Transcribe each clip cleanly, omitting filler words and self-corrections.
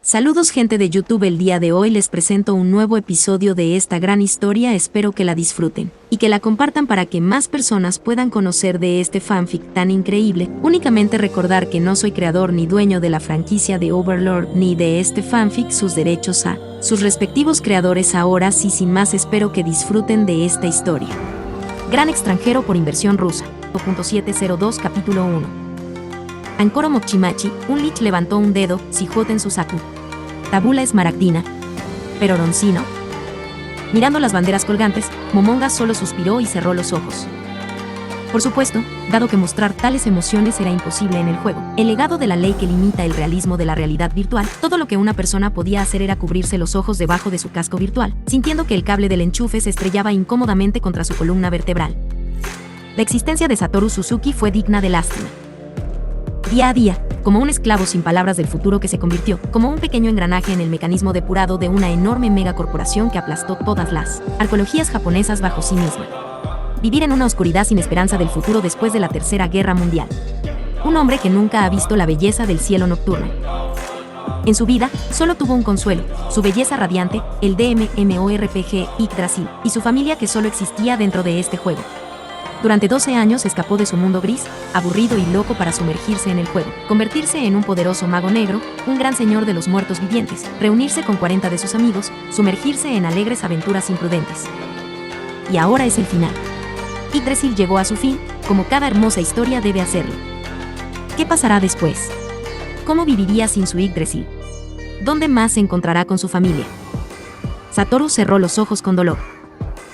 Saludos gente de YouTube, el día de hoy les presento un nuevo episodio de esta gran historia, espero que la disfruten y que la compartan para que más personas puedan conocer de este fanfic tan increíble. Únicamente recordar que no soy creador ni dueño de la franquicia de Overlord ni de este fanfic, sus derechos a sus respectivos creadores. Ahora sí, sin más, espero que disfruten de esta historia. Gran extranjero por inversión rusa. 702 capítulo 1. Ankoro Mochimachi, un lich levantó un dedo, Sijoten Susaku. Tabula esmaragdina. Pero Roncino. Mirando las banderas colgantes, Momonga solo suspiró y cerró los ojos. Por supuesto, dado que mostrar tales emociones era imposible en el juego, el legado de la ley que limita el realismo de la realidad virtual, todo lo que una persona podía hacer era cubrirse los ojos debajo de su casco virtual, sintiendo que el cable del enchufe se estrellaba incómodamente contra su columna vertebral. La existencia de Satoru Suzuki fue digna de lástima. Día a día, como un esclavo sin palabras del futuro que se convirtió, como un pequeño engranaje en el mecanismo depurado de una enorme megacorporación que aplastó todas las arqueologías japonesas bajo sí misma. Vivir en una oscuridad sin esperanza del futuro después de la Tercera Guerra Mundial. Un hombre que nunca ha visto la belleza del cielo nocturno. En su vida, solo tuvo un consuelo, su belleza radiante, el DMMORPG Yggdrasil, y su familia que solo existía dentro de este juego. Durante 12 años escapó de su mundo gris, aburrido y loco para sumergirse en el juego, convertirse en un poderoso mago negro, un gran señor de los muertos vivientes, reunirse con 40 de sus amigos, sumergirse en alegres aventuras imprudentes. Y ahora es el final. Yggdrasil llegó a su fin, como cada hermosa historia debe hacerlo. ¿Qué pasará después? ¿Cómo viviría sin su Yggdrasil? ¿Dónde más se encontrará con su familia? Satoru cerró los ojos con dolor.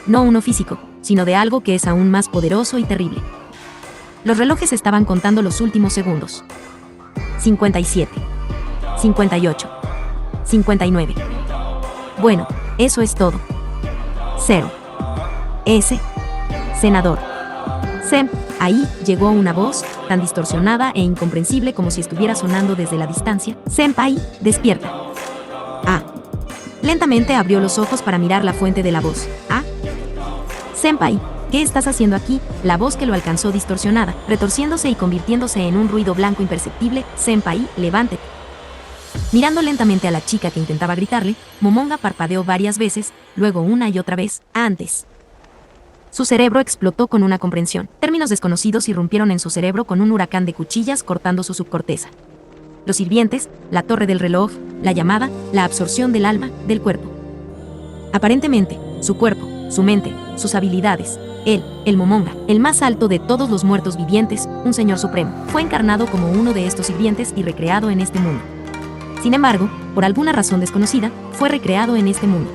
No uno físico, sino de algo que es aún más poderoso y terrible. Los relojes estaban contando los últimos segundos. 57. 58. 59. Bueno, eso es todo. 0. Senador. Ahí llegó una voz, tan distorsionada e incomprensible como si estuviera sonando desde la distancia. Senpai, despierta. Lentamente abrió los ojos para mirar la fuente de la voz. Senpai, ¿qué estás haciendo aquí? La voz que lo alcanzó distorsionada, retorciéndose y convirtiéndose en un ruido blanco imperceptible. Senpai, levántate. Mirando lentamente a la chica que intentaba gritarle, Momonga parpadeó varias veces, luego una y otra vez, antes. Su cerebro explotó con una comprensión. Términos desconocidos irrumpieron en su cerebro con un huracán de cuchillas cortando su subcorteza. Los sirvientes, la torre del reloj, la llamada, la absorción del alma, del cuerpo. Aparentemente, su cuerpo, su mente, sus habilidades, él, el Momonga, el más alto de todos los muertos vivientes, un señor supremo, fue encarnado como uno de estos sirvientes y recreado en este mundo. Sin embargo, por alguna razón desconocida, fue recreado en este mundo.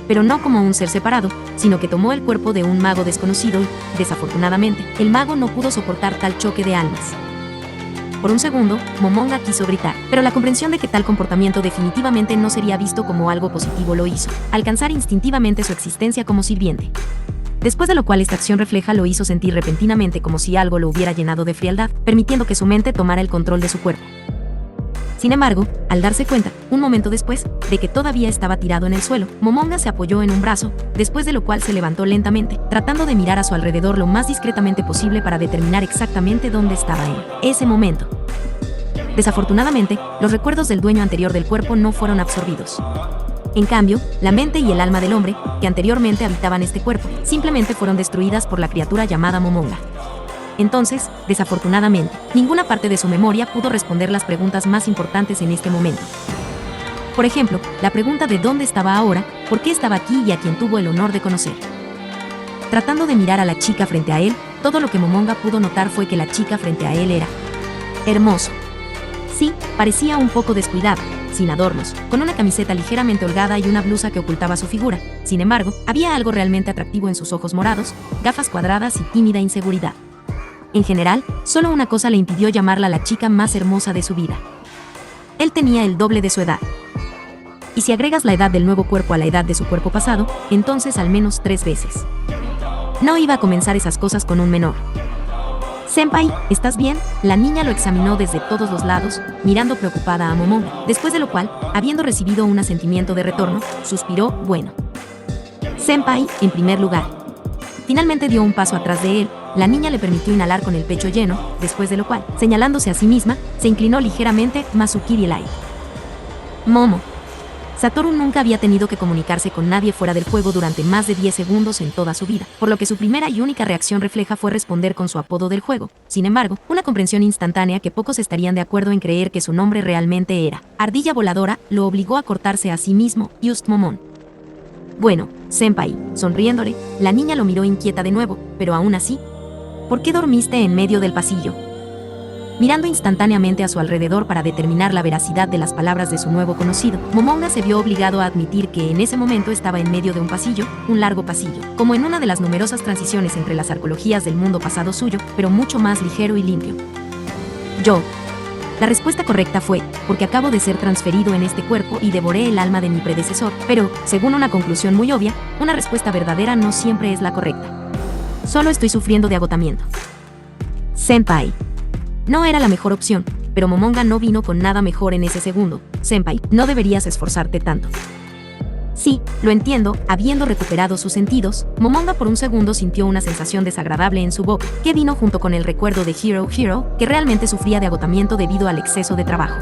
Pero no como un ser separado, sino que tomó el cuerpo de un mago desconocido y, desafortunadamente, el mago no pudo soportar tal choque de almas. Por un segundo, Momonga quiso gritar, pero la comprensión de que tal comportamiento definitivamente no sería visto como algo positivo lo hizo alcanzar instintivamente su existencia como sirviente. Después de lo cual esta acción refleja lo hizo sentir repentinamente como si algo lo hubiera llenado de frialdad, permitiendo que su mente tomara el control de su cuerpo. Sin embargo, al darse cuenta, un momento después, de que todavía estaba tirado en el suelo, Momonga se apoyó en un brazo, después de lo cual se levantó lentamente, tratando de mirar a su alrededor lo más discretamente posible para determinar exactamente dónde estaba en ese momento. Desafortunadamente, los recuerdos del dueño anterior del cuerpo no fueron absorbidos. En cambio, la mente y el alma del hombre, que anteriormente habitaban este cuerpo, simplemente fueron destruidas por la criatura llamada Momonga. Entonces, desafortunadamente, ninguna parte de su memoria pudo responder las preguntas más importantes en este momento. Por ejemplo, la pregunta de dónde estaba ahora, por qué estaba aquí y a quien tuvo el honor de conocer. Tratando de mirar a la chica frente a él, todo lo que Momonga pudo notar fue que la chica frente a él era hermoso. Sí, parecía un poco descuidada, sin adornos, con una camiseta ligeramente holgada y una blusa que ocultaba su figura. Sin embargo, había algo realmente atractivo en sus ojos morados, gafas cuadradas y tímida inseguridad. En general, solo una cosa le impidió llamarla la chica más hermosa de su vida. Él tenía el doble de su edad. Y si agregas la edad del nuevo cuerpo a la edad de su cuerpo pasado, entonces al menos 3 veces. No iba a comenzar esas cosas con un menor. Senpai, ¿estás bien? La niña lo examinó desde todos los lados, mirando preocupada a Momonga, después de lo cual, habiendo recibido un asentimiento de retorno, suspiró, bueno. Senpai, en primer lugar. Finalmente dio un paso atrás de él, la niña le permitió inhalar con el pecho lleno, después de lo cual, señalándose a sí misma, se inclinó ligeramente, Masukiri-lai. Momo. Satoru nunca había tenido que comunicarse con nadie fuera del juego durante más de 10 segundos en toda su vida, por lo que su primera y única reacción refleja fue responder con su apodo del juego. Sin embargo, una comprensión instantánea que pocos estarían de acuerdo en creer que su nombre realmente era Ardilla Voladora lo obligó a cortarse a sí mismo, Just Momon. Bueno, senpai, sonriéndole, la niña lo miró inquieta de nuevo, pero aún así, ¿por qué dormiste en medio del pasillo? Mirando instantáneamente a su alrededor para determinar la veracidad de las palabras de su nuevo conocido, Momonga se vio obligado a admitir que en ese momento estaba en medio de un pasillo, un largo pasillo, como en una de las numerosas transiciones entre las arqueologías del mundo pasado suyo, pero mucho más ligero y limpio. Yo. La respuesta correcta fue, porque acabo de ser transferido en este cuerpo y devoré el alma de mi predecesor, pero, según una conclusión muy obvia, una respuesta verdadera no siempre es la correcta. Solo estoy sufriendo de agotamiento. Senpai. No era la mejor opción, pero Momonga no vino con nada mejor en ese segundo. Senpai, no deberías esforzarte tanto. Sí, lo entiendo. Habiendo recuperado sus sentidos, Momonga por un segundo sintió una sensación desagradable en su boca, que vino junto con el recuerdo de Hero, que realmente sufría de agotamiento debido al exceso de trabajo.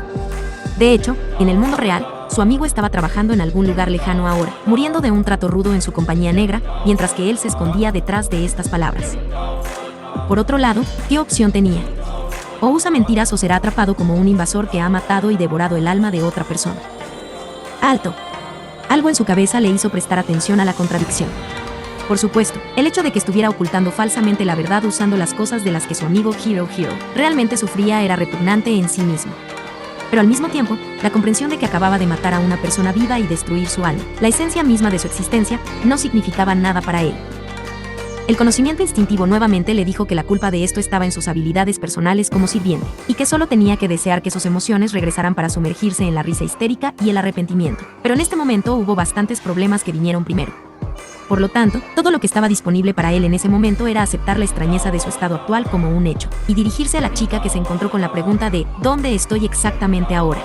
De hecho, en el mundo real, su amigo estaba trabajando en algún lugar lejano ahora, muriendo de un trato rudo en su compañía negra, mientras que él se escondía detrás de estas palabras. Por otro lado, ¿qué opción tenía? O usa mentiras o será atrapado como un invasor que ha matado y devorado el alma de otra persona. ¡Alto! Algo en su cabeza le hizo prestar atención a la contradicción. Por supuesto, el hecho de que estuviera ocultando falsamente la verdad usando las cosas de las que su amigo Hero realmente sufría era repugnante en sí mismo. Pero al mismo tiempo, la comprensión de que acababa de matar a una persona viva y destruir su alma, la esencia misma de su existencia, no significaba nada para él. El conocimiento instintivo nuevamente le dijo que la culpa de esto estaba en sus habilidades personales como sirviente, y que solo tenía que desear que sus emociones regresaran para sumergirse en la risa histérica y el arrepentimiento. Pero en este momento hubo bastantes problemas que vinieron primero. Por lo tanto, todo lo que estaba disponible para él en ese momento era aceptar la extrañeza de su estado actual como un hecho, y dirigirse a la chica que se encontró con la pregunta de ¿dónde estoy exactamente ahora?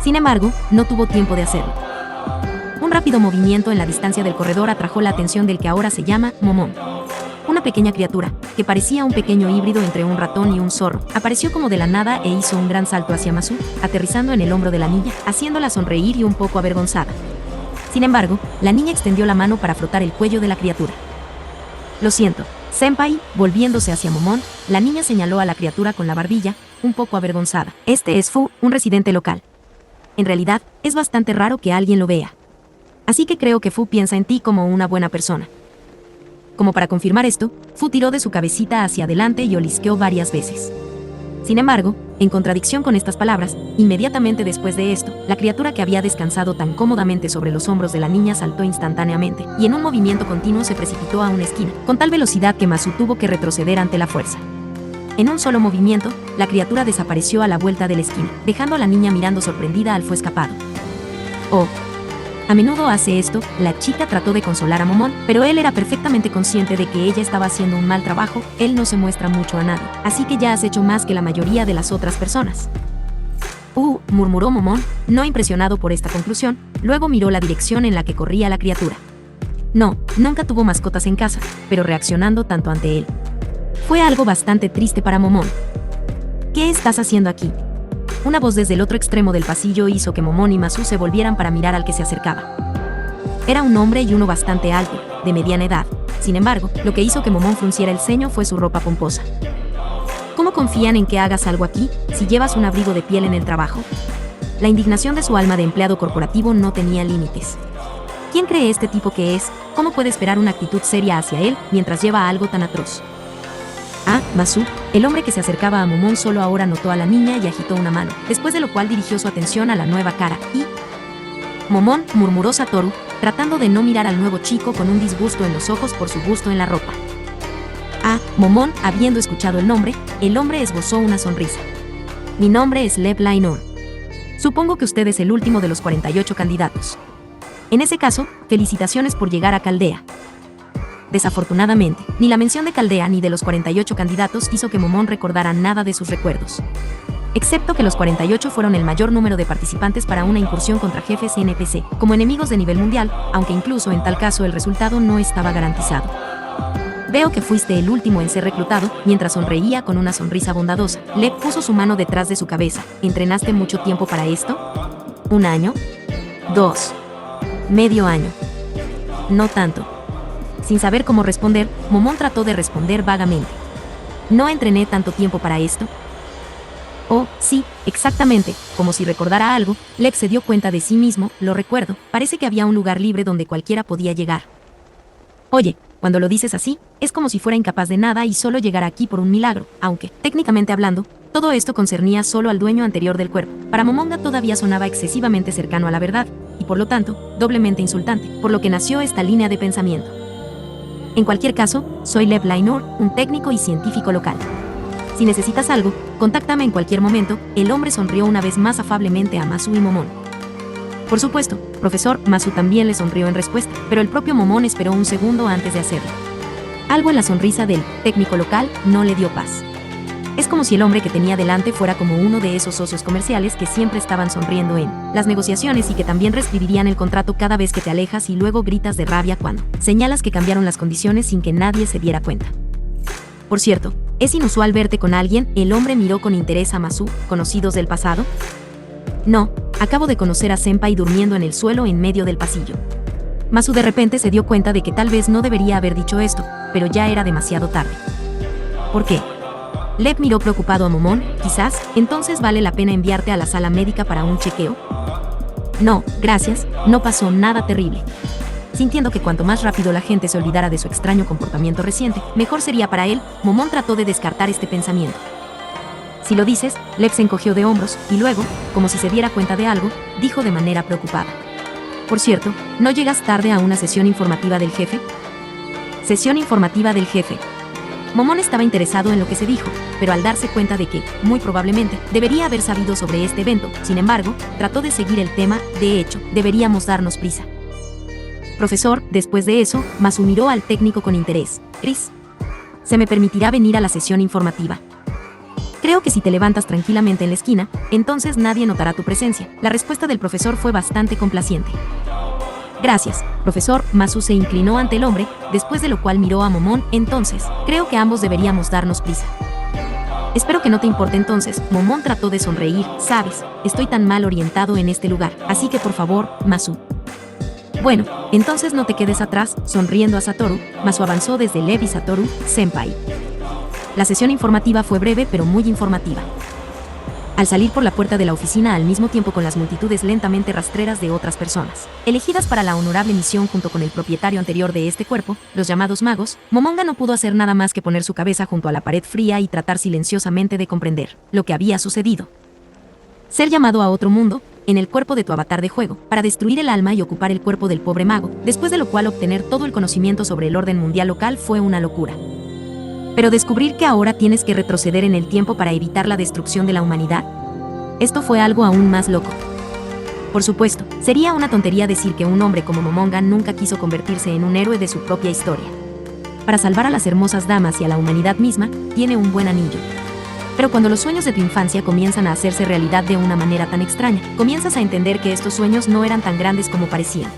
Sin embargo, no tuvo tiempo de hacerlo. Un rápido movimiento en la distancia del corredor atrajo la atención del que ahora se llama Momon. Una pequeña criatura, que parecía un pequeño híbrido entre un ratón y un zorro, apareció como de la nada e hizo un gran salto hacia Masu, aterrizando en el hombro de la niña, haciéndola sonreír y un poco avergonzada. Sin embargo, la niña extendió la mano para frotar el cuello de la criatura. Lo siento, senpai. Volviéndose hacia Momon, la niña señaló a la criatura con la barbilla, un poco avergonzada. Este es Fu, un residente local. En realidad, es bastante raro que alguien lo vea. Así que creo que Fu piensa en ti como una buena persona. Como para confirmar esto, Fu tiró de su cabecita hacia adelante y olisqueó varias veces. Sin embargo, en contradicción con estas palabras, inmediatamente después de esto, la criatura que había descansado tan cómodamente sobre los hombros de la niña saltó instantáneamente, y en un movimiento continuo se precipitó a una esquina, con tal velocidad que Masu tuvo que retroceder ante la fuerza. En un solo movimiento, la criatura desapareció a la vuelta de la esquina, dejando a la niña mirando sorprendida al Fu escapado. Oh. A menudo hace esto, la chica trató de consolar a Momon, pero él era perfectamente consciente de que ella estaba haciendo un mal trabajo. Él no se muestra mucho a nadie, así que ya has hecho más que la mayoría de las otras personas. Murmuró Momon, no impresionado por esta conclusión, luego miró la dirección en la que corría la criatura. No, nunca tuvo mascotas en casa, pero reaccionando tanto ante él. Fue algo bastante triste para Momon. ¿Qué estás haciendo aquí? Una voz desde el otro extremo del pasillo hizo que Momon y Masu se volvieran para mirar al que se acercaba. Era un hombre y uno bastante alto, de mediana edad. Sin embargo, lo que hizo que Momon frunciera el ceño fue su ropa pomposa. ¿Cómo confían en que hagas algo aquí, si llevas un abrigo de piel en el trabajo? La indignación de su alma de empleado corporativo no tenía límites. ¿Quién cree este tipo que es? ¿Cómo puede esperar una actitud seria hacia él, mientras lleva algo tan atroz? Masu, el hombre que se acercaba a Momon solo ahora notó a la niña y agitó una mano, después de lo cual dirigió su atención a la nueva cara, y... Momon, murmuró Satoru, tratando de no mirar al nuevo chico con un disgusto en los ojos por su gusto en la ropa. Momon, habiendo escuchado el nombre, el hombre esbozó una sonrisa. Mi nombre es Lev Lainon. Supongo que usted es el último de los 48 candidatos. En ese caso, felicitaciones por llegar a Caldea. Desafortunadamente, ni la mención de Caldea ni de los 48 candidatos hizo que Momon recordara nada de sus recuerdos. Excepto que los 48 fueron el mayor número de participantes para una incursión contra jefes y NPC, como enemigos de nivel mundial, aunque incluso en tal caso el resultado no estaba garantizado. Veo que fuiste el último en ser reclutado. Mientras sonreía con una sonrisa bondadosa, Lev puso su mano detrás de su cabeza. ¿Entrenaste mucho tiempo para esto? ¿1 año? 2. ¿Medio año? No tanto. Sin saber cómo responder, Momón trató de responder vagamente. ¿No entrené tanto tiempo para esto? Oh, sí, exactamente. Como si recordara algo, Lev se dio cuenta de sí mismo. Lo recuerdo, parece que había un lugar libre donde cualquiera podía llegar. Oye, cuando lo dices así, es como si fuera incapaz de nada y solo llegara aquí por un milagro, aunque, técnicamente hablando, todo esto concernía solo al dueño anterior del cuerpo. Para Momonga todavía sonaba excesivamente cercano a la verdad, y por lo tanto, doblemente insultante, por lo que nació esta línea de pensamiento. En cualquier caso, soy Lev Lainur, un técnico y científico local. Si necesitas algo, contáctame en cualquier momento. El hombre sonrió una vez más afablemente a Masu y Momón. Por supuesto, profesor. Masu también le sonrió en respuesta, pero el propio Momón esperó un segundo antes de hacerlo. Algo en la sonrisa del técnico local no le dio paz. Es como si el hombre que tenía delante fuera como uno de esos socios comerciales que siempre estaban sonriendo en las negociaciones y que también reescribirían el contrato cada vez que te alejas y luego gritas de rabia cuando señalas que cambiaron las condiciones sin que nadie se diera cuenta. Por cierto, ¿es inusual verte con alguien? El hombre miró con interés a Masu. ¿Conocidos del pasado? No, acabo de conocer a Senpai durmiendo en el suelo en medio del pasillo. Masu de repente se dio cuenta de que tal vez no debería haber dicho esto, pero ya era demasiado tarde. ¿Por qué? Lev miró preocupado a Momón. Quizás, entonces vale la pena enviarte a la sala médica para un chequeo. No, gracias, no pasó nada terrible. Sintiendo que cuanto más rápido la gente se olvidara de su extraño comportamiento reciente, mejor sería para él, Momón trató de descartar este pensamiento. Si lo dices, Lev se encogió de hombros, y luego, como si se diera cuenta de algo, dijo de manera preocupada. Por cierto, ¿no llegas tarde a una sesión informativa del jefe? Sesión informativa del jefe. Momón estaba interesado en lo que se dijo, pero al darse cuenta de que, muy probablemente, debería haber sabido sobre este evento, sin embargo, trató de seguir el tema. De hecho, deberíamos darnos prisa. Profesor, después de eso, Masu miró al técnico con interés. Chris, ¿se me permitirá venir a la sesión informativa? Creo que si te levantas tranquilamente en la esquina, entonces nadie notará tu presencia. La respuesta del profesor fue bastante complaciente. Gracias, profesor. Masu se inclinó ante el hombre, después de lo cual miró a Momón. Entonces, creo que ambos deberíamos darnos prisa. Espero que no te importe entonces. Momón trató de sonreír. Sabes, estoy tan mal orientado en este lugar, así que por favor, Masu. Bueno, entonces no te quedes atrás. Sonriendo a Satoru, Masu avanzó desde Lev y Satoru. Senpai. La sesión informativa fue breve pero muy informativa. Al salir por la puerta de la oficina al mismo tiempo con las multitudes lentamente rastreras de otras personas, elegidas para la honorable misión junto con el propietario anterior de este cuerpo, los llamados magos, Momonga no pudo hacer nada más que poner su cabeza junto a la pared fría y tratar silenciosamente de comprender lo que había sucedido. Ser llamado a otro mundo, en el cuerpo de tu avatar de juego, para destruir el alma y ocupar el cuerpo del pobre mago, después de lo cual obtener todo el conocimiento sobre el orden mundial local fue una locura. Pero descubrir que ahora tienes que retroceder en el tiempo para evitar la destrucción de la humanidad, esto fue algo aún más loco. Por supuesto, sería una tontería decir que un hombre como Momonga nunca quiso convertirse en un héroe de su propia historia. Para salvar a las hermosas damas y a la humanidad misma, tiene un buen anillo. Pero cuando los sueños de tu infancia comienzan a hacerse realidad de una manera tan extraña, comienzas a entender que estos sueños no eran tan grandes como parecían.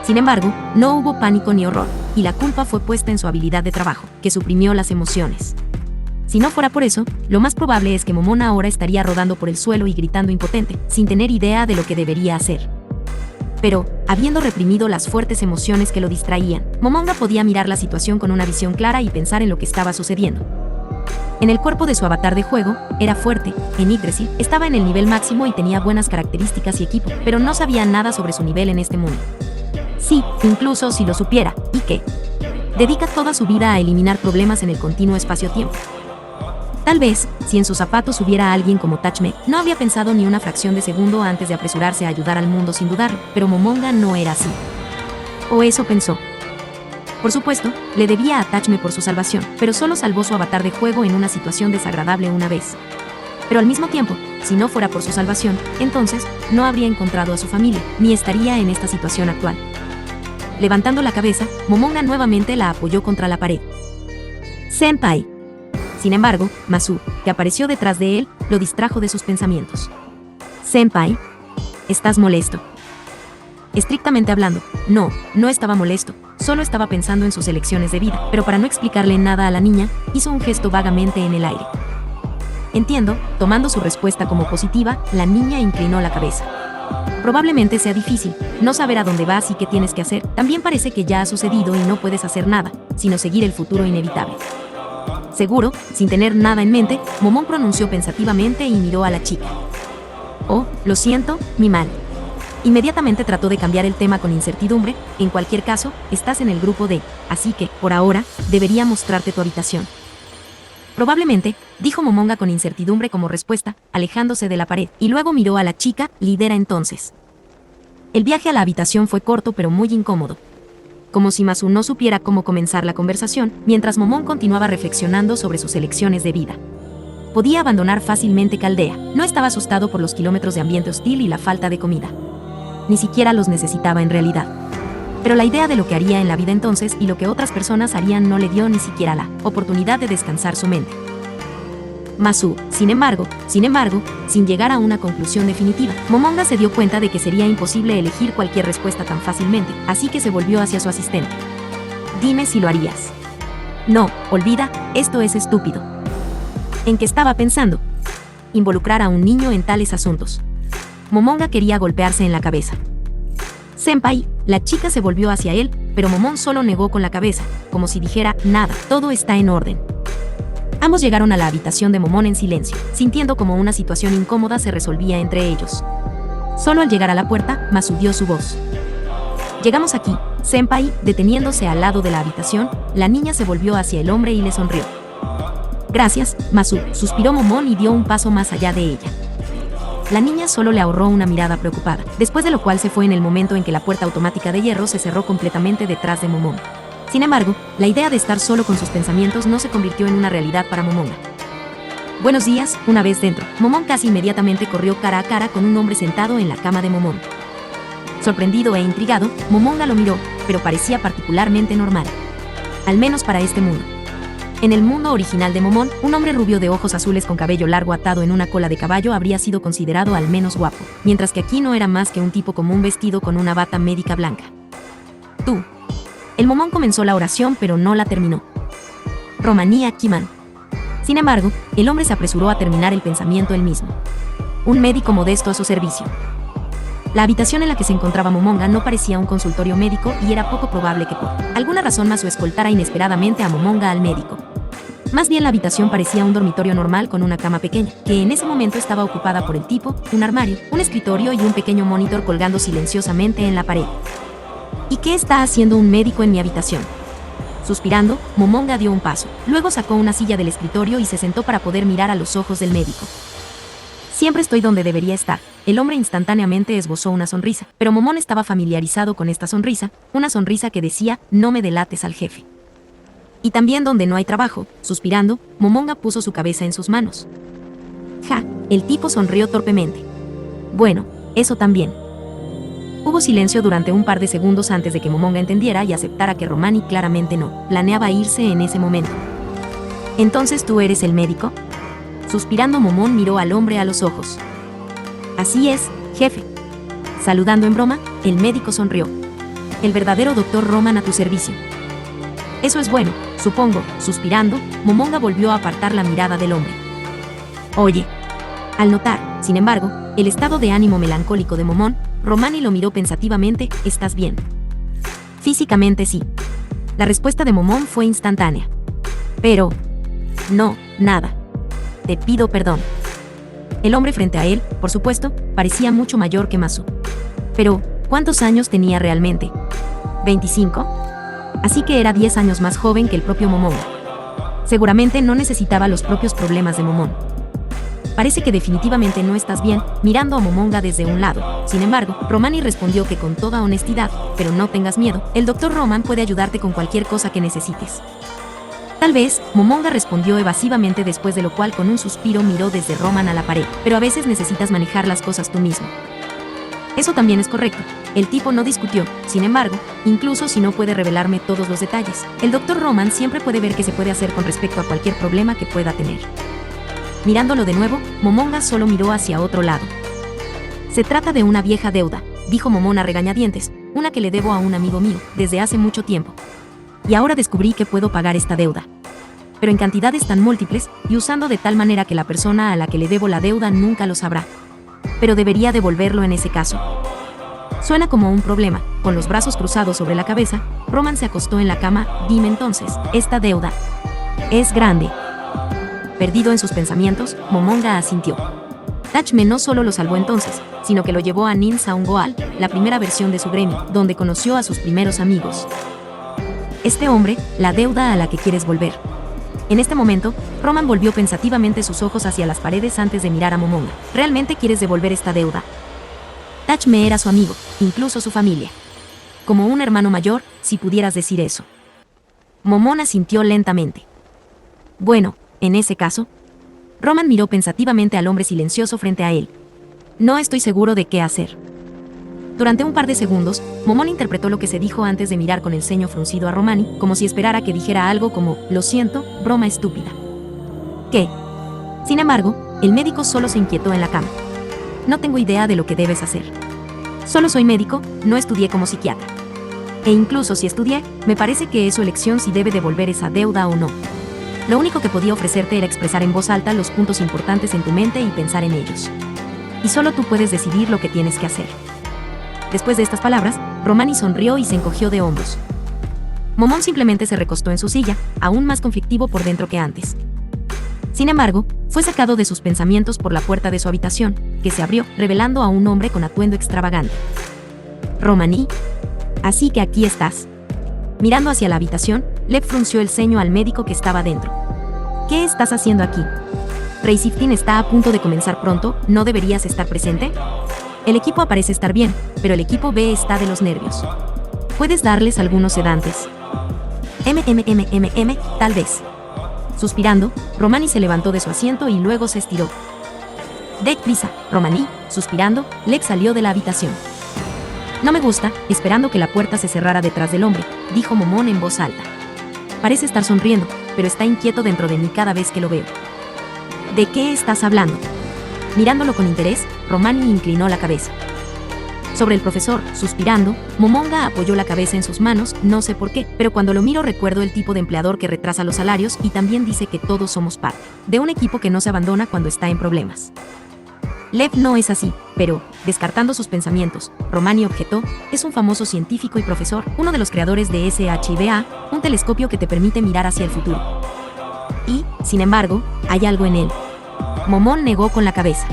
Sin embargo, no hubo pánico ni horror, y la culpa fue puesta en su habilidad de trabajo, que suprimió las emociones. Si no fuera por eso, lo más probable es que Momón ahora estaría rodando por el suelo y gritando impotente, sin tener idea de lo que debería hacer. Pero, habiendo reprimido las fuertes emociones que lo distraían, Momonga podía mirar la situación con una visión clara y pensar en lo que estaba sucediendo. En el cuerpo de su avatar de juego, era fuerte, en Yggdrasil, estaba en el nivel máximo y tenía buenas características y equipo, pero no sabía nada sobre su nivel en este mundo. Sí, incluso si lo supiera, ¿y qué? Dedica toda su vida a eliminar problemas en el continuo espacio-tiempo. Tal vez, si en sus zapatos hubiera alguien como Tachme, no habría pensado ni una fracción de segundo antes de apresurarse a ayudar al mundo sin dudarlo, pero Momonga no era así. O eso pensó. Por supuesto, le debía a Tachme por su salvación, pero solo salvó su avatar de juego en una situación desagradable una vez. Pero al mismo tiempo, si no fuera por su salvación, entonces, no habría encontrado a su familia, ni estaría en esta situación actual. Levantando la cabeza, Momonga nuevamente la apoyó contra la pared. Senpai. Sin embargo, Masu, que apareció detrás de él, lo distrajo de sus pensamientos. Senpai, ¿estás molesto? Estrictamente hablando, no estaba molesto, solo estaba pensando en sus elecciones de vida, pero para no explicarle nada a la niña, hizo un gesto vagamente en el aire. Entiendo, tomando su respuesta como positiva, la niña inclinó la cabeza. Probablemente sea difícil no saber a dónde vas y qué tienes que hacer. También parece que ya ha sucedido y no puedes hacer nada, sino seguir el futuro inevitable. Seguro, sin tener nada en mente, Momón pronunció pensativamente y miró a la chica. Oh, lo siento, mi mal. Inmediatamente trató de cambiar el tema con incertidumbre. En cualquier caso, estás en el grupo D, así que, por ahora, debería mostrarte tu habitación. Probablemente, dijo Momonga con incertidumbre como respuesta, alejándose de la pared, y luego miró a la chica, lidera entonces. El viaje a la habitación fue corto pero muy incómodo. Como si Masu no supiera cómo comenzar la conversación, mientras Momón continuaba reflexionando sobre sus elecciones de vida. Podía abandonar fácilmente Caldea, no estaba asustado por los kilómetros de ambiente hostil y la falta de comida. Ni siquiera los necesitaba en realidad. Pero la idea de lo que haría en la vida entonces y lo que otras personas harían no le dio ni siquiera la oportunidad de descansar su mente. Masu, sin embargo, sin llegar a una conclusión definitiva, Momonga se dio cuenta de que sería imposible elegir cualquier respuesta tan fácilmente, así que se volvió hacia su asistente. Dime si lo harías. No, olvida, esto es estúpido. ¿En qué estaba pensando? Involucrar a un niño en tales asuntos. Momonga quería golpearse en la cabeza. Senpai, la chica se volvió hacia él, pero Momón solo negó con la cabeza, como si dijera, nada, todo está en orden. Ambos llegaron a la habitación de Momón en silencio, sintiendo como una situación incómoda se resolvía entre ellos. Solo al llegar a la puerta, Masu dio su voz. Llegamos aquí, Senpai, deteniéndose al lado de la habitación, la niña se volvió hacia el hombre y le sonrió. Gracias, Masu, suspiró Momón y dio un paso más allá de ella. La niña solo le ahorró una mirada preocupada, después de lo cual se fue en el momento en que la puerta automática de hierro se cerró completamente detrás de Momón. Sin embargo, la idea de estar solo con sus pensamientos no se convirtió en una realidad para Momonga. Buenos días, una vez dentro, Momón casi inmediatamente corrió cara a cara con un hombre sentado en la cama de Momón. Sorprendido e intrigado, Momonga lo miró, pero parecía particularmente normal. Al menos para este mundo. En el mundo original de Momón, un hombre rubio de ojos azules con cabello largo atado en una cola de caballo habría sido considerado al menos guapo, mientras que aquí no era más que un tipo común vestido con una bata médica blanca. Tú. El Momón comenzó la oración pero no la terminó. Romanía Kiman. Sin embargo, el hombre se apresuró a terminar el pensamiento él mismo. Un médico modesto a su servicio. La habitación en la que se encontraba Momonga no parecía un consultorio médico y era poco probable que por alguna razón Masu escoltara inesperadamente a Momonga al médico. Más bien la habitación parecía un dormitorio normal con una cama pequeña, que en ese momento estaba ocupada por el tipo, un armario, un escritorio y un pequeño monitor colgando silenciosamente en la pared. ¿Y qué está haciendo un médico en mi habitación? Suspirando, Momonga dio un paso, luego sacó una silla del escritorio y se sentó para poder mirar a los ojos del médico. Siempre estoy donde debería estar. El hombre instantáneamente esbozó una sonrisa, pero Momón estaba familiarizado con esta sonrisa, una sonrisa que decía, no me delates al jefe. Y también donde no hay trabajo, suspirando, Momonga puso su cabeza en sus manos. Ja, el tipo sonrió torpemente. Bueno, eso también. Hubo silencio durante un par de segundos antes de que Momonga entendiera y aceptara que Romani claramente no planeaba irse en ese momento. ¿Entonces tú eres el médico? Suspirando, Momón miró al hombre a los ojos. Así es, jefe. Saludando en broma, el médico sonrió. El verdadero doctor Roman a tu servicio. Eso es bueno, supongo. Suspirando, Momonga volvió a apartar la mirada del hombre. Oye. Al notar, sin embargo, el estado de ánimo melancólico de Momón, Romani lo miró pensativamente. ¿Estás bien? Físicamente sí. La respuesta de Momón fue instantánea. Pero... no, nada. Te pido perdón. El hombre frente a él, por supuesto, parecía mucho mayor que Masu. Pero, ¿cuántos años tenía realmente? ¿25? Así que era 10 años más joven que el propio Momonga. Seguramente no necesitaba los propios problemas de Momón. Parece que definitivamente no estás bien, mirando a Momonga desde un lado. Sin embargo, Romani respondió que con toda honestidad, pero no tengas miedo, el Dr. Roman puede ayudarte con cualquier cosa que necesites. Tal vez, Momonga respondió evasivamente, después de lo cual con un suspiro miró desde Roman a la pared, pero a veces necesitas manejar las cosas tú mismo. Eso también es correcto. El tipo no discutió, sin embargo, incluso si no puede revelarme todos los detalles, el Dr. Roman siempre puede ver qué se puede hacer con respecto a cualquier problema que pueda tener. Mirándolo de nuevo, Momonga solo miró hacia otro lado. Se trata de una vieja deuda, dijo Momón a regañadientes, una que le debo a un amigo mío, desde hace mucho tiempo. Y ahora descubrí que puedo pagar esta deuda. Pero en cantidades tan múltiples, y usando de tal manera que la persona a la que le debo la deuda nunca lo sabrá. Pero debería devolverlo en ese caso. Suena como un problema. Con los brazos cruzados sobre la cabeza, Roman se acostó en la cama. Dime entonces, esta deuda es grande. Perdido en sus pensamientos, Momonga asintió. Tachme no solo lo salvó entonces, sino que lo llevó a Nin Saungoal, la primera versión de su gremio, donde conoció a sus primeros amigos. Este hombre, la deuda a la que quieres volver. En este momento, Roman volvió pensativamente sus ojos hacia las paredes antes de mirar a Momonga. ¿Realmente quieres devolver esta deuda? Tachme era su amigo, incluso su familia. Como un hermano mayor, si pudieras decir eso. Momón asintió lentamente. Bueno, en ese caso. Roman miró pensativamente al hombre silencioso frente a él. No estoy seguro de qué hacer. Durante un par de segundos, Momón interpretó lo que se dijo antes de mirar con el ceño fruncido a Romani, como si esperara que dijera algo como, lo siento, broma estúpida. ¿Qué? Sin embargo, el médico solo se inquietó en la cama. No tengo idea de lo que debes hacer. Solo soy médico, no estudié como psiquiatra. E incluso si estudié, me parece que es su elección si debe devolver esa deuda o no. Lo único que podía ofrecerte era expresar en voz alta los puntos importantes en tu mente y pensar en ellos. Y solo tú puedes decidir lo que tienes que hacer. Después de estas palabras, Romani sonrió y se encogió de hombros. Momón simplemente se recostó en su silla, aún más conflictivo por dentro que antes. Sin embargo, fue sacado de sus pensamientos por la puerta de su habitación, que se abrió, revelando a un hombre con atuendo extravagante. Romani, así que aquí estás. Mirando hacia la habitación, Lev frunció el ceño al médico que estaba dentro. ¿Qué estás haciendo aquí? Rey Siftin está a punto de comenzar pronto, ¿no deberías estar presente? El equipo parece estar bien, pero el equipo B está de los nervios. ¿Puedes darles algunos sedantes? Tal vez. Suspirando, Romani se levantó de su asiento y luego se estiró. Deprisa, Romani, suspirando, Lev salió de la habitación. No me gusta, esperando que la puerta se cerrara detrás del hombre, dijo Momón en voz alta. Parece estar sonriendo, pero está inquieto dentro de mí cada vez que lo veo. ¿De qué estás hablando? Mirándolo con interés, Romani inclinó la cabeza. Sobre el profesor, suspirando, Momonga apoyó la cabeza en sus manos, no sé por qué, pero cuando lo miro recuerdo el tipo de empleador que retrasa los salarios y también dice que todos somos parte de un equipo que no se abandona cuando está en problemas. Lev no es así, pero, descartando sus pensamientos, Romani objetó, es un famoso científico y profesor, uno de los creadores de SHIBA, un telescopio que te permite mirar hacia el futuro. Y, sin embargo, hay algo en él. Momón negó con la cabeza.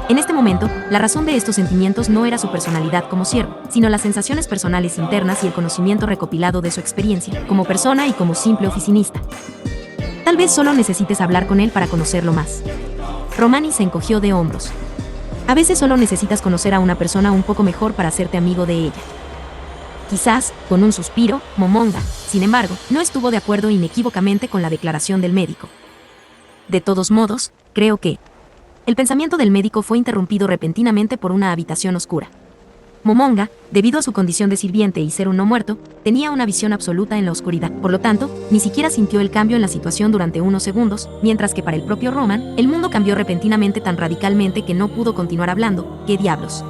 En este momento, la razón de estos sentimientos no era su personalidad como siervo, sino las sensaciones personales internas y el conocimiento recopilado de su experiencia, como persona y como simple oficinista. Tal vez solo necesites hablar con él para conocerlo más. Romani se encogió de hombros. A veces solo necesitas conocer a una persona un poco mejor para hacerte amigo de ella. Quizás, con un suspiro, Momonga, sin embargo, no estuvo de acuerdo inequívocamente con la declaración del médico. De todos modos, creo que... El pensamiento del médico fue interrumpido repentinamente por una habitación oscura. Momonga, debido a su condición de sirviente y ser un no muerto, tenía una visión absoluta en la oscuridad. Por lo tanto, ni siquiera sintió el cambio en la situación durante unos segundos, mientras que para el propio Roman, el mundo cambió repentinamente tan radicalmente que no pudo continuar hablando. ¿Qué diablos?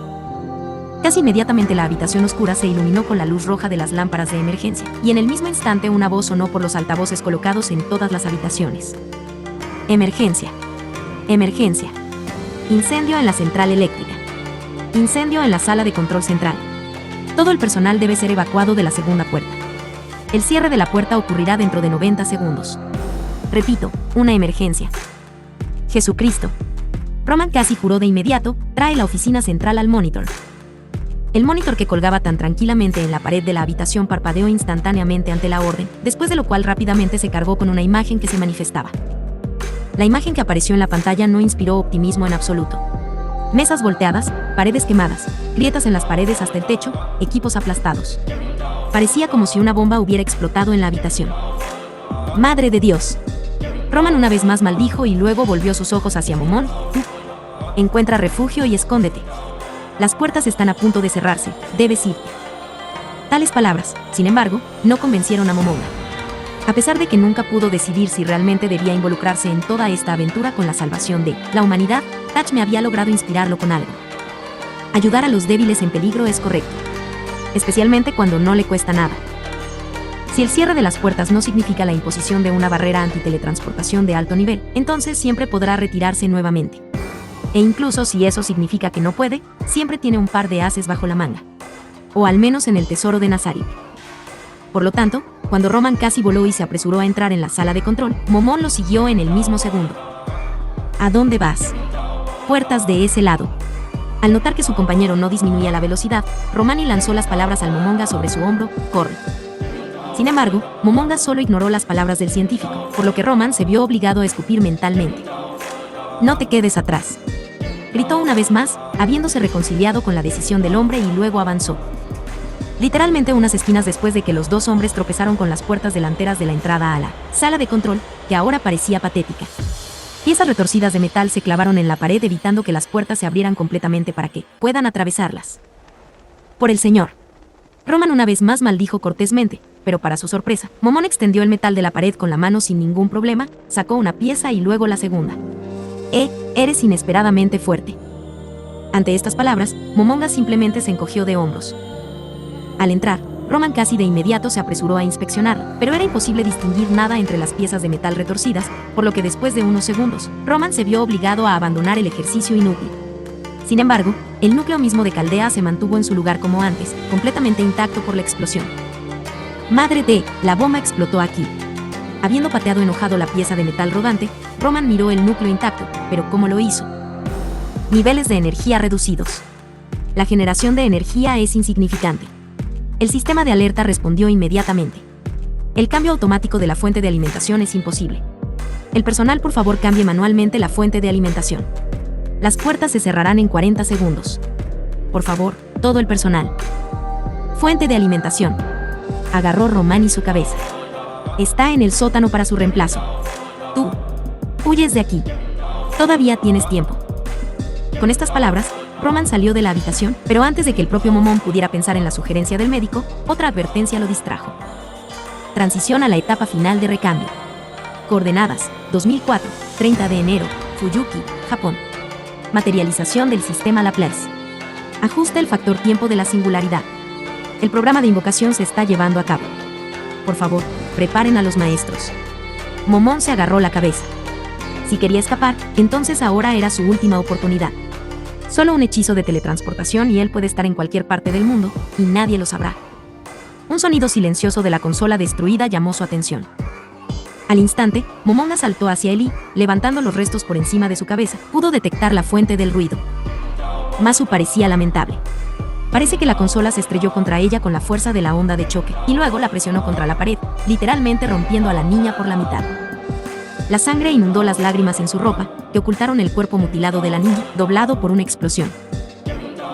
Casi inmediatamente la habitación oscura se iluminó con la luz roja de las lámparas de emergencia, y en el mismo instante una voz sonó por los altavoces colocados en todas las habitaciones. Emergencia. Emergencia. Incendio en la central eléctrica. Incendio en la sala de control central. Todo el personal debe ser evacuado de la segunda puerta. El cierre de la puerta ocurrirá dentro de 90 segundos. Repito, una emergencia. Jesucristo. Roman casi juró de inmediato, trae la oficina central al monitor. El monitor que colgaba tan tranquilamente en la pared de la habitación parpadeó instantáneamente ante la orden, después de lo cual rápidamente se cargó con una imagen que se manifestaba. La imagen que apareció en la pantalla no inspiró optimismo en absoluto. Mesas volteadas, paredes quemadas, grietas en las paredes hasta el techo, equipos aplastados. Parecía como si una bomba hubiera explotado en la habitación. ¡Madre de Dios! Roman una vez más maldijo y luego volvió sus ojos hacia Momón. Encuentra refugio y escóndete. Las puertas están a punto de cerrarse, debes irte. Tales palabras, sin embargo, no convencieron a Momonga. A pesar de que nunca pudo decidir si realmente debía involucrarse en toda esta aventura con la salvación de la humanidad, Tachme había logrado inspirarlo con algo. Ayudar a los débiles en peligro es correcto, especialmente cuando no le cuesta nada. Si el cierre de las puertas no significa la imposición de una barrera antiteletransportación de alto nivel, entonces siempre podrá retirarse nuevamente. E incluso si eso significa que no puede, siempre tiene un par de ases bajo la manga. O al menos en el tesoro de Nazarick. Por lo tanto, cuando Roman casi voló y se apresuró a entrar en la sala de control, Momón lo siguió en el mismo segundo. ¿A dónde vas? Puertas de ese lado. Al notar que su compañero no disminuía la velocidad, Romani lanzó las palabras al Momonga sobre su hombro: corre. Sin embargo, Momonga solo ignoró las palabras del científico, por lo que Roman se vio obligado a escupir mentalmente. No te quedes atrás. Gritó una vez más, habiéndose reconciliado con la decisión del hombre, y luego avanzó. Literalmente unas esquinas después de que los dos hombres tropezaron con las puertas delanteras de la entrada a la sala de control, que ahora parecía patética. Piezas retorcidas de metal se clavaron en la pared, evitando que las puertas se abrieran completamente para que puedan atravesarlas. Por el señor. Roman una vez más maldijo cortésmente, pero para su sorpresa, Momón extendió el metal de la pared con la mano sin ningún problema, sacó una pieza y luego la segunda. Eres inesperadamente fuerte. Ante estas palabras, Momonga simplemente se encogió de hombros. Al entrar, Roman casi de inmediato se apresuró a inspeccionarlo, pero era imposible distinguir nada entre las piezas de metal retorcidas, por lo que después de unos segundos, Roman se vio obligado a abandonar el ejercicio inútil. Sin embargo, el núcleo mismo de Caldea se mantuvo en su lugar como antes, completamente intacto por la explosión. ¡Madre de! La bomba explotó aquí. Habiendo pateado enojado la pieza de metal rodante, Roman miró el núcleo intacto, pero ¿cómo lo hizo? Niveles de energía reducidos. La generación de energía es insignificante. El sistema de alerta respondió inmediatamente. El cambio automático de la fuente de alimentación es imposible. El personal, por favor, cambie manualmente la fuente de alimentación. Las puertas se cerrarán en 40 segundos. Por favor, todo el personal. Fuente de alimentación. Agarró Romani su cabeza. Está en el sótano para su reemplazo. Tú. Huyes de aquí. Todavía tienes tiempo. Con estas palabras, Roman salió de la habitación, pero antes de que el propio Momón pudiera pensar en la sugerencia del médico, otra advertencia lo distrajo. Transición a la etapa final de recambio. Coordenadas: 2004, 30 de enero, Fuyuki, Japón. Materialización del sistema Laplace. Ajusta el factor tiempo de la singularidad. El programa de invocación se está llevando a cabo. Por favor, preparen a los maestros. Momón se agarró la cabeza. Si quería escapar, entonces ahora era su última oportunidad. Solo un hechizo de teletransportación y él puede estar en cualquier parte del mundo, y nadie lo sabrá. Un sonido silencioso de la consola destruida llamó su atención. Al instante, Momonga saltó hacia él y, levantando los restos por encima de su cabeza, pudo detectar la fuente del ruido. Masu parecía lamentable. Parece que la consola se estrelló contra ella con la fuerza de la onda de choque, y luego la presionó contra la pared, literalmente rompiendo a la niña por la mitad. La sangre inundó las lágrimas en su ropa, que ocultaron el cuerpo mutilado de la niña, doblado por una explosión.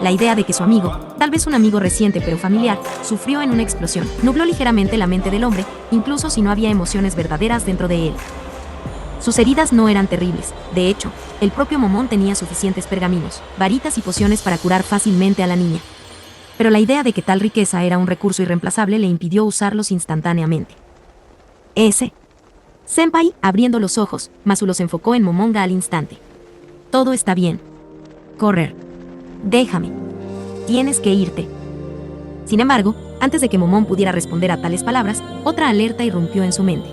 La idea de que su amigo, tal vez un amigo reciente pero familiar, sufrió en una explosión, nubló ligeramente la mente del hombre, incluso si no había emociones verdaderas dentro de él. Sus heridas no eran terribles. De hecho, el propio Momón tenía suficientes pergaminos, varitas y pociones para curar fácilmente a la niña. Pero la idea de que tal riqueza era un recurso irreemplazable le impidió usarlos instantáneamente. Senpai, abriendo los ojos, Masu los enfocó en Momonga al instante. Todo está bien. Correr. Déjame. Tienes que irte. Sin embargo, antes de que Momón pudiera responder a tales palabras, otra alerta irrumpió en su mente.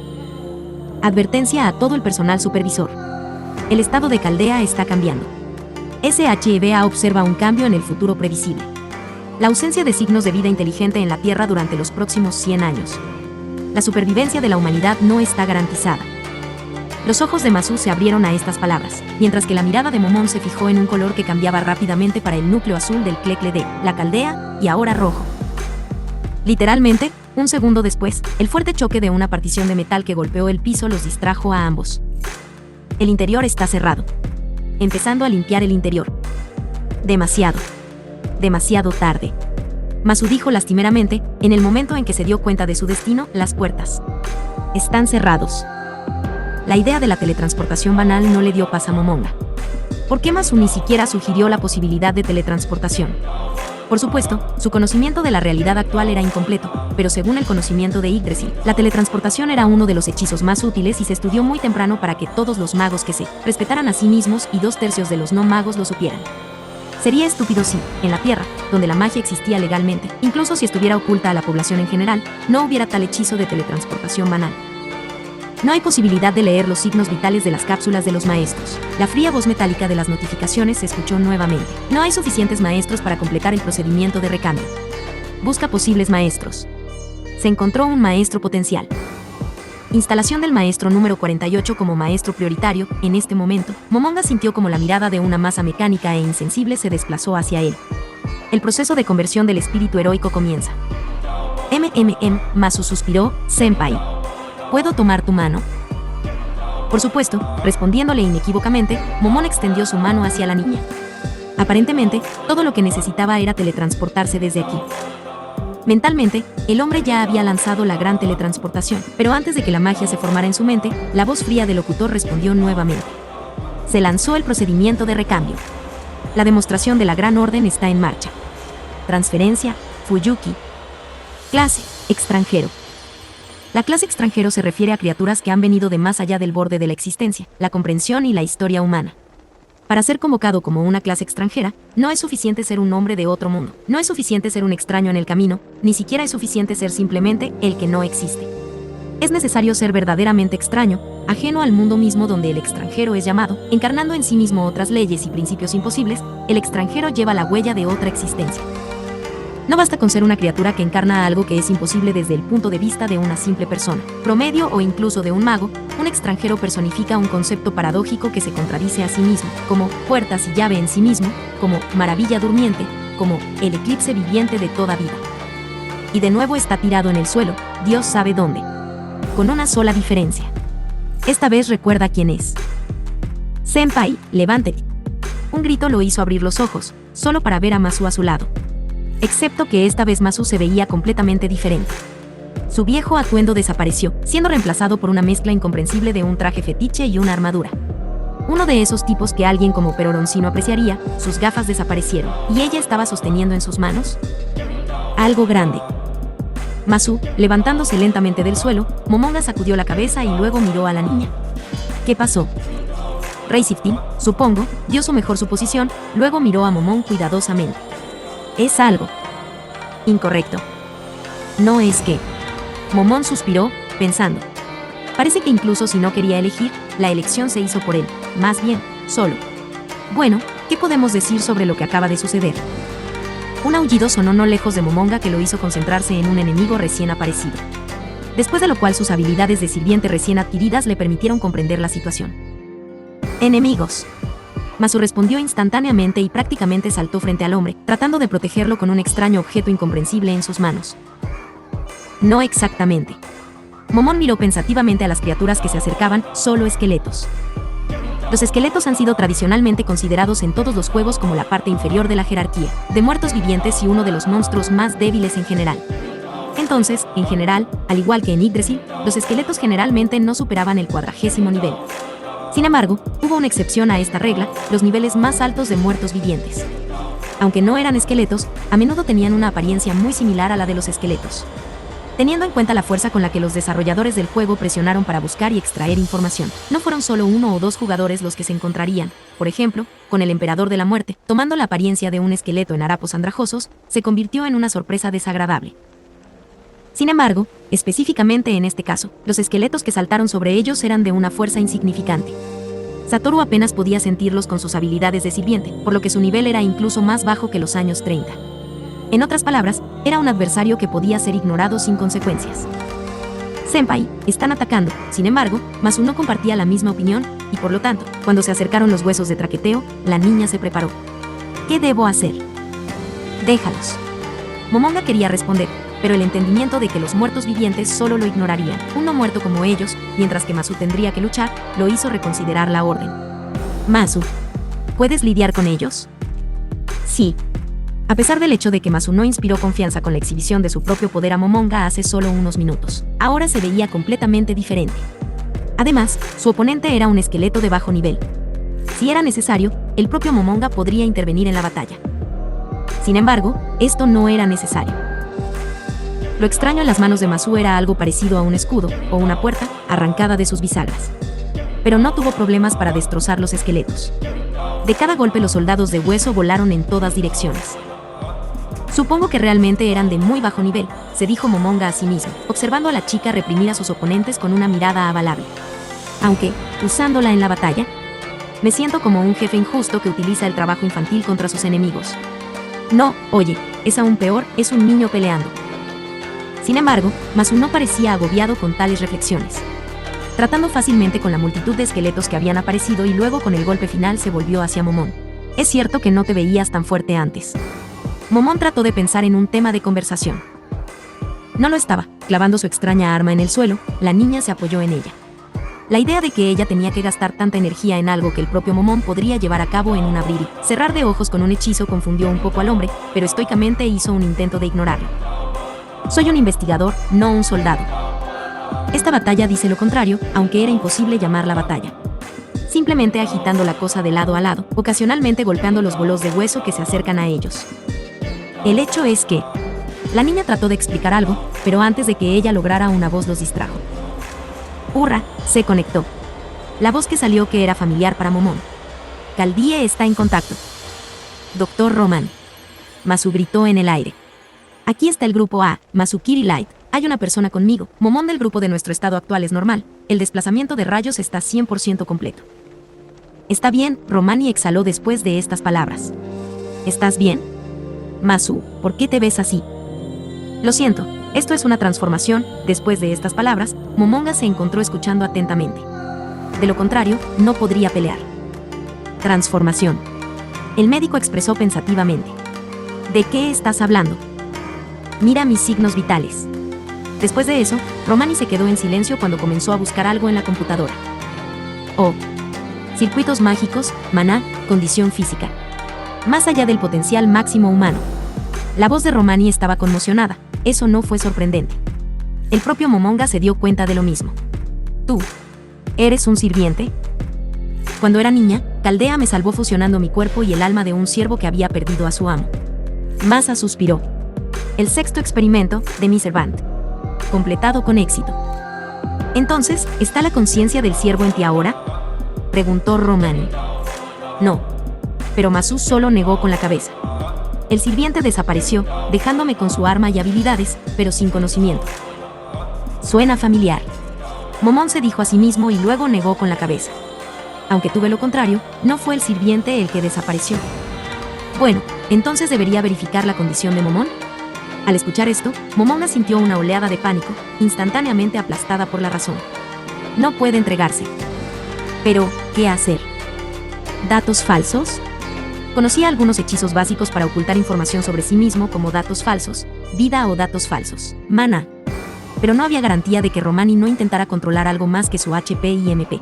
Advertencia a todo el personal supervisor. El estado de Caldea está cambiando. SHVA observa un cambio en el futuro previsible. La ausencia de signos de vida inteligente en la Tierra durante los próximos 100 años. La supervivencia de la humanidad no está garantizada. Los ojos de Masu se abrieron a estas palabras, mientras que la mirada de Momón se fijó en un color que cambiaba rápidamente para el núcleo azul del Clecle de la Caldea, y ahora rojo. Literalmente, un segundo después, el fuerte choque de una partición de metal que golpeó el piso los distrajo a ambos. El interior está cerrado. Empezando a limpiar el interior. Demasiado tarde. Masu dijo lastimeramente, en el momento en que se dio cuenta de su destino, las puertas están cerrados. La idea de la teletransportación banal no le dio paz a Momonga. ¿Por qué Masu ni siquiera sugirió la posibilidad de teletransportación? Por supuesto, su conocimiento de la realidad actual era incompleto, pero según el conocimiento de Yggdrasil, la teletransportación era uno de los hechizos más útiles y se estudió muy temprano para que todos los magos que se respetaran a sí mismos y 2/3 de los no magos lo supieran. Sería estúpido si, en la Tierra, donde la magia existía legalmente, incluso si estuviera oculta a la población en general, no hubiera tal hechizo de teletransportación banal. No hay posibilidad de leer los signos vitales de las cápsulas de los maestros. La fría voz metálica de las notificaciones se escuchó nuevamente. No hay suficientes maestros para completar el procedimiento de recambio. Busca posibles maestros. Se encontró un maestro potencial. Instalación del maestro número 48 como maestro prioritario. En este momento, Momonga sintió como la mirada de una masa mecánica e insensible se desplazó hacia él. El proceso de conversión del espíritu heroico comienza. Masu suspiró. Senpai, ¿puedo tomar tu mano? Por supuesto, respondiéndole inequívocamente, Momon extendió su mano hacia la niña. Aparentemente, todo lo que necesitaba era teletransportarse desde aquí. Mentalmente, el hombre ya había lanzado la gran teletransportación, pero antes de que la magia se formara en su mente, la voz fría del locutor respondió nuevamente. Se lanzó el procedimiento de recambio. La demostración de la Gran Orden está en marcha. Transferencia, Fuyuki. Clase, extranjero. La clase extranjero se refiere a criaturas que han venido de más allá del borde de la existencia, la comprensión y la historia humana. Para ser convocado como una clase extranjera, no es suficiente ser un hombre de otro mundo, no es suficiente ser un extraño en el camino, ni siquiera es suficiente ser simplemente el que no existe. Es necesario ser verdaderamente extraño, ajeno al mundo mismo donde el extranjero es llamado, encarnando en sí mismo otras leyes y principios imposibles, el extranjero lleva la huella de otra existencia. No basta con ser una criatura que encarna algo que es imposible desde el punto de vista de una simple persona, promedio o incluso de un mago. Un extranjero personifica un concepto paradójico que se contradice a sí mismo, como puertas y llave en sí mismo, como maravilla durmiente, como el eclipse viviente de toda vida. Y de nuevo está tirado en el suelo, Dios sabe dónde. Con una sola diferencia. Esta vez recuerda quién es. Senpai, levántate. Un grito lo hizo abrir los ojos, solo para ver a Masu a su lado. Excepto que esta vez Masu se veía completamente diferente. Su viejo atuendo desapareció, siendo reemplazado por una mezcla incomprensible de un traje fetiche y una armadura. Uno de esos tipos que alguien como Peroroncino apreciaría. Sus gafas desaparecieron, y ella estaba sosteniendo en sus manos algo grande. Masu, levantándose lentamente del suelo, Momonga sacudió la cabeza y luego miró a la niña. ¿Qué pasó? Reisiftin, supongo, dio su mejor suposición, luego miró a Momon cuidadosamente. Es algo incorrecto. No es que... Momon suspiró, pensando. Parece que incluso si no quería elegir, la elección se hizo por él, más bien, solo. Bueno, ¿qué podemos decir sobre lo que acaba de suceder? Un aullido sonó no lejos de Momonga que lo hizo concentrarse en un enemigo recién aparecido. Después de lo cual sus habilidades de sirviente recién adquiridas le permitieron comprender la situación. Enemigos. Masu respondió instantáneamente y prácticamente saltó frente al hombre, tratando de protegerlo con un extraño objeto incomprensible en sus manos. No exactamente. Momon miró pensativamente a las criaturas que se acercaban, solo esqueletos. Los esqueletos han sido tradicionalmente considerados en todos los juegos como la parte inferior de la jerarquía, de muertos vivientes y uno de los monstruos más débiles en general. Entonces, en general, al igual que en Yggdrasil, los esqueletos generalmente no superaban el 40º nivel. Sin embargo, hubo una excepción a esta regla, los niveles más altos de muertos vivientes. Aunque no eran esqueletos, a menudo tenían una apariencia muy similar a la de los esqueletos. Teniendo en cuenta la fuerza con la que los desarrolladores del juego presionaron para buscar y extraer información, no fueron solo 1 o 2 jugadores los que se encontrarían, por ejemplo, con el Emperador de la Muerte, tomando la apariencia de un esqueleto en harapos andrajosos, se convirtió en una sorpresa desagradable. Sin embargo, específicamente en este caso, los esqueletos que saltaron sobre ellos eran de una fuerza insignificante. Satoru apenas podía sentirlos con sus habilidades de sirviente, por lo que su nivel era incluso más bajo que los años 30. En otras palabras, era un adversario que podía ser ignorado sin consecuencias. Senpai, están atacando. Sin embargo, Masu no compartía la misma opinión, y por lo tanto, cuando se acercaron los huesos de traqueteo, la niña se preparó. ¿Qué debo hacer? Déjalos. Momonga quería responder, pero el entendimiento de que los muertos vivientes solo lo ignorarían, un no muerto como ellos, mientras que Masu tendría que luchar, lo hizo reconsiderar la orden. Masu, ¿puedes lidiar con ellos? Sí. A pesar del hecho de que Masu no inspiró confianza con la exhibición de su propio poder a Momonga hace solo unos minutos, ahora se veía completamente diferente. Además, su oponente era un esqueleto de bajo nivel. Si era necesario, el propio Momonga podría intervenir en la batalla. Sin embargo, esto no era necesario. Lo extraño en las manos de Masu era algo parecido a un escudo, o una puerta, arrancada de sus bisagras. Pero no tuvo problemas para destrozar los esqueletos. De cada golpe los soldados de hueso volaron en todas direcciones. Supongo que realmente eran de muy bajo nivel, se dijo Momonga a sí mismo, observando a la chica reprimir a sus oponentes con una mirada avalable. Aunque, usándola en la batalla, me siento como un jefe injusto que utiliza el trabajo infantil contra sus enemigos. No, oye, es aún peor, es un niño peleando. Sin embargo, Masu no parecía agobiado con tales reflexiones. Tratando fácilmente con la multitud de esqueletos que habían aparecido y luego con el golpe final se volvió hacia Momón. Es cierto que no te veías tan fuerte antes. Momón trató de pensar en un tema de conversación. No lo estaba. Clavando su extraña arma en el suelo, la niña se apoyó en ella. La idea de que ella tenía que gastar tanta energía en algo que el propio Momón podría llevar a cabo en un abrir y cerrar de ojos con un hechizo confundió un poco al hombre, pero estoicamente hizo un intento de ignorarlo. Soy un investigador, no un soldado. Esta batalla dice lo contrario, aunque era imposible llamarla batalla. Simplemente agitando la cosa de lado a lado, ocasionalmente golpeando los bolos de hueso que se acercan a ellos. El hecho es que... La niña trató de explicar algo, pero antes de que ella lograra una voz los distrajo. ¡Hurra! Se conectó. La voz que salió que era familiar para Momón. Caldie está en contacto. Doctor Roman. Masu gritó en el aire. Aquí está el grupo A, Masukiri Light. Hay una persona conmigo. Momón del grupo de nuestro estado actual es normal. El desplazamiento de rayos está 100% completo. Está bien, Romani exhaló después de estas palabras. ¿Estás bien? Masu, ¿por qué te ves así? Lo siento, esto es una transformación. Después de estas palabras, Momonga se encontró escuchando atentamente. De lo contrario, no podría pelear. Transformación. El médico expresó pensativamente. ¿De qué estás hablando? Mira mis signos vitales. Después de eso, Romani se quedó en silencio cuando comenzó a buscar algo en la computadora. Oh. Circuitos mágicos, maná, condición física. Más allá del potencial máximo humano. La voz de Romani estaba conmocionada. Eso no fue sorprendente. El propio Momonga se dio cuenta de lo mismo. ¿Tú eres un sirviente? Cuando era niña, Caldea me salvó fusionando mi cuerpo y el alma de un ciervo que había perdido a su amo. Masa suspiró. El sexto experimento de mi Servant. Completado con éxito. Entonces, ¿está la conciencia del ciervo en ti ahora? Preguntó Romani. No. Pero Masu solo negó con la cabeza. El sirviente desapareció, dejándome con su arma y habilidades, pero sin conocimiento. Suena familiar. Momón se dijo a sí mismo y luego negó con la cabeza. Aunque tuve lo contrario, no fue el sirviente el que desapareció. Bueno, entonces debería verificar la condición de Momón. Al escuchar esto, Momonga sintió una oleada de pánico, instantáneamente aplastada por la razón. No puede entregarse. Pero, ¿qué hacer? ¿Datos falsos? Conocía algunos hechizos básicos para ocultar información sobre sí mismo como datos falsos, vida o datos falsos, mana. Pero no había garantía de que Romani no intentara controlar algo más que su HP y MP.